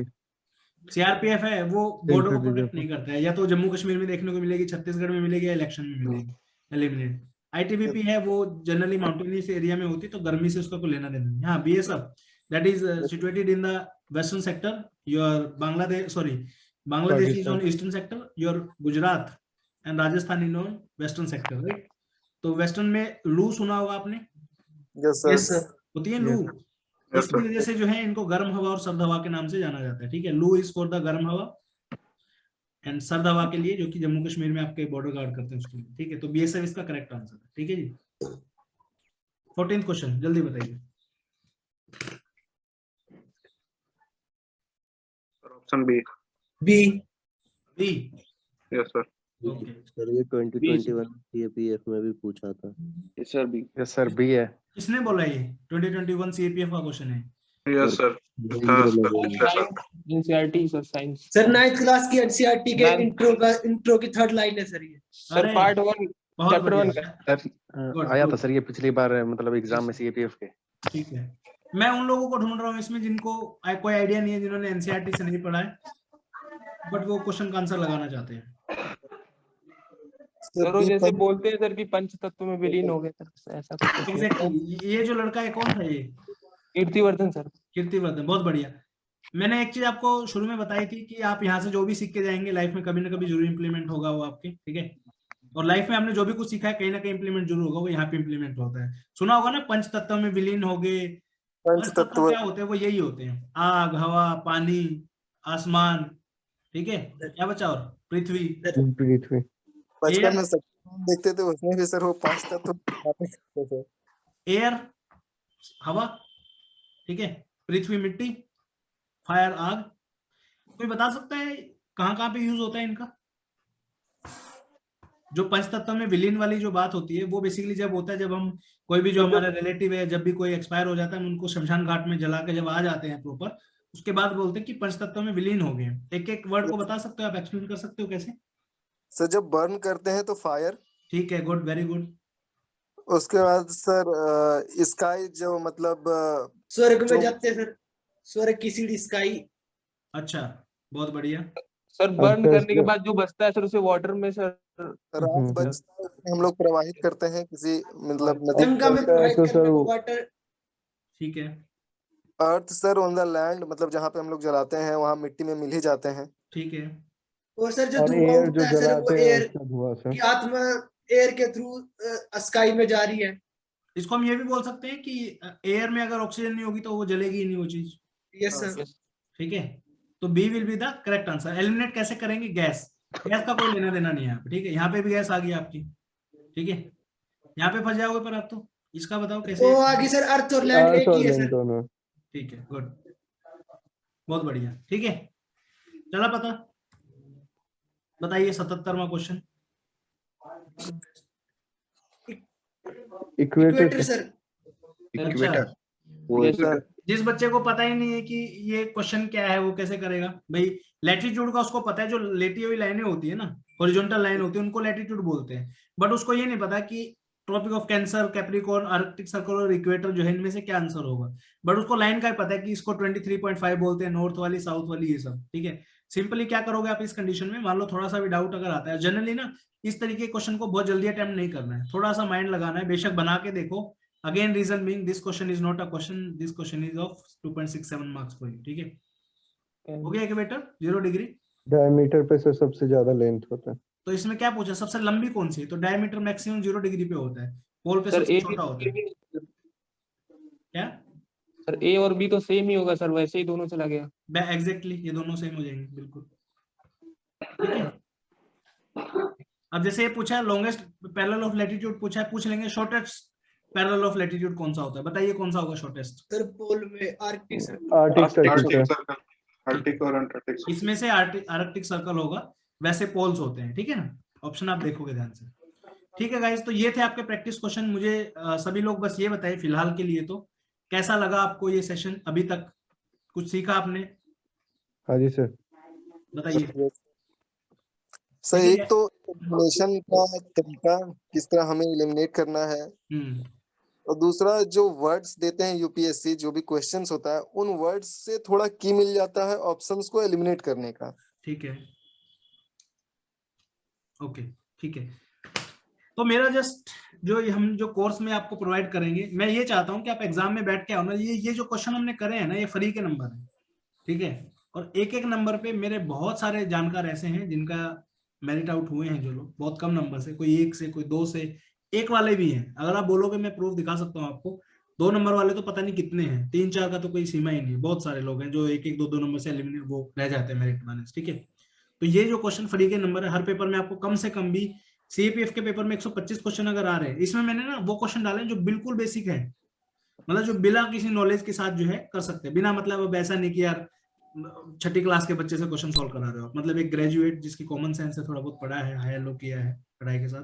सीआरपीएफ है, वो बॉर्डर को सेंट्रल प्रोटेक्ट रिजर्व। नहीं करता है, या तो जम्मू कश्मीर में देखने को मिलेगी, छत्तीसगढ़ में मिलेगी, या इलेक्शन में मिलेगी, एलिमिनेट। आईटीबीपी है वो जनरली माउंटेनियस एरिया में होती है, तो गर्मी से उसका कोई लेना देना नहीं। हाँ, BSF that is situated in the western sector, your Bangladesh is on eastern sector, your Gujarat and Rajasthan in on western sector, right? तो वेस्टर्न में लू सुना होगा आपने? Yes, sir. होती है लू, इसकी वजह से जो है इनको गर्म हवा और सर्द हवा के नाम से जाना जाता है, ठीक है? लू इज फॉर द गर्म हवा एंड सर्द हवा के लिए, जो कि जम्मू कश्मीर में आपके बॉर्डर गार्ड करते हैं उसके लिए, ठीक है? तो बीएसएफ इसका करेक्ट आंसर है, ठीक है जी। 14th क्वेश्चन जल्दी बताइए। Option B. B yes sir. Okay, sir ये 2021 सीएपीएफ में भी पूछा था। Yes sir B. Yes sir B है। किसने बोला ये 2021 सीएपीएफ का क्वेश्चन है? Yes sir. NCERT sir, science sir 9th class की एनसीईआरटी के Ninth. इंट्रो की 3rd लाइन है सर ये। सर अरे, पार्ट 1 बहुत चैप्टर 1 बढ़िया। का। सर आया था सर ये पिछली बार, मतलब एग्जाम में सीएपीएफ के। ठीक है, मैं उन लोगों को ढूंढ रहा हूँ इसमें जिनको कोई आइडिया नहीं है, जिन्होंने एनसीईआरटी से नहीं पढ़ा है बट वो क्वेश्चन का आंसर लगाना चाहते हैं। सर वो जैसे बोलते हैं सर कि पंच तत्व में विलीन हो गए सर, ऐसा कुछ। एग्जैक्टली, ये जो लड़का है कौन था ये? कीर्तिवर्धन सर। कीर्तिवर्धन, बहुत बढ़िया। मैंने एक चीज आपको शुरू में बताई थी कि आप यहाँ से जो भी सीख के जाएंगे लाइफ में कभी ना कभी जरूर इंप्लीमेंट होगा वो आपके, ठीक है? और लाइफ में आपने जो भी कुछ सीखा है कहीं ना कहीं इंप्लीमेंट जरूर होगा, वो यहाँ पे इंप्लीमेंट होता है। सुना होगा ना पंच तत्व में विलीन हो गए। पंच तत्व क्या होते हैं? वो यही होते हैं, आग, हवा, पानी, आसमान, ठीक है? क्या बचा? और पृथ्वी। बचपन में देखते थे उसमें भी सर वो 5 तत्व, एयर हवा, ठीक है? पृथ्वी मिट्टी, फायर आग। कोई बता सकता है कहाँ कहाँ पे यूज होता है इनका? जो पंच तत्व में विलीन वाली जो बात होती है वो बेसिकली जब होता है जब हम कोई भी जो हमारा रिलेटिव है, जब भी कोई एक्सपायर हो जाता है, हम उनको शमशान घाट में जला के जब आ जाते हैं प्रॉपर, उसके बाद बोलते हैं कि पंच तत्व में विलीन हो गए। एक एक वर्ड को बता सकते हो आप, एक्सप्लेन कर सकते हो कैसे? सर जब बर्न करते हैं तो फायर, ठीक है, गुड, वेरी गुड। उसके बाद सर स्काई, जो मतलब स्वर्ग में जाते हैं सर, स्वर्ग की सीढ़ी स्काई। अच्छा, बहुत बढ़िया सर। बर्न करने के बाद जो बचता है सर उसे वाटर में सर राख बचता है, हम लोग प्रवाहित करते हैं किसी मतलब नदी गंगा में प्रवाहित करने को वाटर। ठीक है। अर्थ सर ऑन द लैंड, मतलब जहाँ पे हम लोग जलाते हैं वहाँ मिट्टी में मिल ही जाते हैं। ठीक है। और सर जो धुआं उठता है सर वो एयर की आत्मा एयर के थ्रू स्काई में जा रही है। इसको हम ये भी बोल सकते हैं कि एयर में अगर ऑक्सीजन नहीं होगी तो वो जलेगी ही नहीं वो चीज। Yes sir. ठीक है, तो B will be the correct answer. Eliminate कैसे करेंगे? गैस, गैस का कोई लेना देना नहीं है यहाँ पे, ठीक है? यहाँ पे भी गैस आ गई आपकी, ठीक है? यहाँ पे फंस जाओगे पर आप तो। इसका बताओ कैसे? वो आगे सर अर्थ और लैंड एक ही है सर। ठीक है, गुड, बहुत बढ़िया, ठीक है, चला पता। बताइए 77वां क्वेश्चन। Equator sir. अच्छा, जिस बच्चे को पता ही नहीं है कि ये क्वेश्चन क्या है वो कैसे करेगा भाई? लैटिट्यूड का उसको पता है, जो लेटी हुई लाइनें होती है ना, हॉरिजॉन्टल लाइन होती है, उनको लैटिट्यूड बोलते हैं, बट उसको ये नहीं पता कि tropic of cancer, Capricorn, Arctic circle और इक्वेटर जो है इनमें से क्या आंसर होगा। बट उसको लाइन का ही पता है कि इसको 23.5 बोलते हैं, नॉर्थ वाली, साउथ वाली, ये सब, ठीक है? सिंपली क्या करोगे आप इस कंडीशन में? मान लो थोड़ा सा भी डाउट अगर आता है, जनरली ना इस तरीके के क्वेश्चन को बहुत जल्दी अटेम्प्ट नहीं करना है, थोड़ा सा माइंड लगाना है, बेशक बना के देखो। Again reason being this question is not a question, this question is of 2.67 marks for you, ठीक है? हो गया इक्वेटर 0 डिग्री। डायमीटर पे से सबसे ज्यादा लेंथ होता है, तो इसमें क्या पूछा? सबसे लंबी कौन सी? तो डायमीटर मैक्सिमम 0 डिग्री पे होता है, पोल पे सबसे छोटा होता है। क्या सर? ए और बी तो सेम ही होगा सर, वैसे ही दोनों चला गया। एग्जैक्टली, ये दोनों सेम हो जाएंगे, बिल्कुल, ठीक है? अब जैसे ये पूछा है लॉन्गेस्ट पैरेलल ऑफ लैटिट्यूड पूछा है, पूछ लेंगे शॉर्टेस्ट पैरेलल ऑफ लैटिट्यूड कौन सा होता है? बताइए कौन सा होगा शॉर्टेस्ट? सर पोल में आर्कटिक सर्कल। आर्कटिक और अंटार्कटिक। इसमें से आर्कटिक सर्कल होगा, वैसे पोल्स होते हैं, ठीक है ना? ऑप्शन आप देखोगे ध्यान से। ठीक है गाइस, तो ये थे आपके प्रैक्टिस क्वेश्चन। मुझे सभी लोग बस ये बताइए फिलहाल के लिए तो कैसा लगा आपको ये सेशन, अभी तक कुछ सीखा आपने? हाँ जी सर। बताइए। सर एक तो एलिमिनेशन का तरीका, किस तरह हमें एलिमिनेट करना है, और दूसरा जो वर्ड्स देते हैं यूपीएससी, जो भी क्वेश्चंस होता है उन वर्ड्स से थोड़ा की मिल जाता है ऑप्शंस को एलिमिनेट करने का। ठीक है, ओके, ठीक है। तो मेरा जस्ट हम जो कोर्स में आपको प्रोवाइड करेंगे, मैं ये चाहता हूं कि आप एग्जाम में बैठ के आओ ना, ये जो क्वेश्चन हमने करे हैं ना, ये फ्री के नंबर है, ठीक है। और एक एक नंबर पे मेरे बहुत सारे जानकार ऐसे हैं जिनका मेरिट आउट हुए हैं, जो लोग बहुत कम नंबर से, कोई 1 से, कोई 2 से, 1 वाले भी हैं। अगर आप बोलोगे मैं प्रूफ दिखा सकता हूँ आपको, 2 नंबर वाले तो पता नहीं कितने हैं, 3-4 का तो कोई सीमा ही नहीं। बहुत सारे लोग हैं जो 1-1, 2-2 नंबर से एलिमिनेट वो रह जाते हैं मेरिट माइनस, ठीक है। तो ये जो क्वेश्चन फ्री के नंबर है, हर पेपर में आपको कम से कम भी सीएपीएफ के पेपर में 125 क्वेश्चन अगर आ रहे हैं, इसमें मैंने ना वो क्वेश्चन डाले जो बिल्कुल बेसिक है, मतलब जो बिना किसी नॉलेज के साथ जो है कर सकते हैं, बिना मतलब अब ऐसा नहीं कि यार 6ठी क्लास के बच्चे से क्वेश्चन सॉल्व करा रहे हो, मतलब एक ग्रेजुएट जिसकी कॉमन सेंस है, थोड़ा बहुत पढ़ा है, हायर लो किया है पढ़ाई के साथ,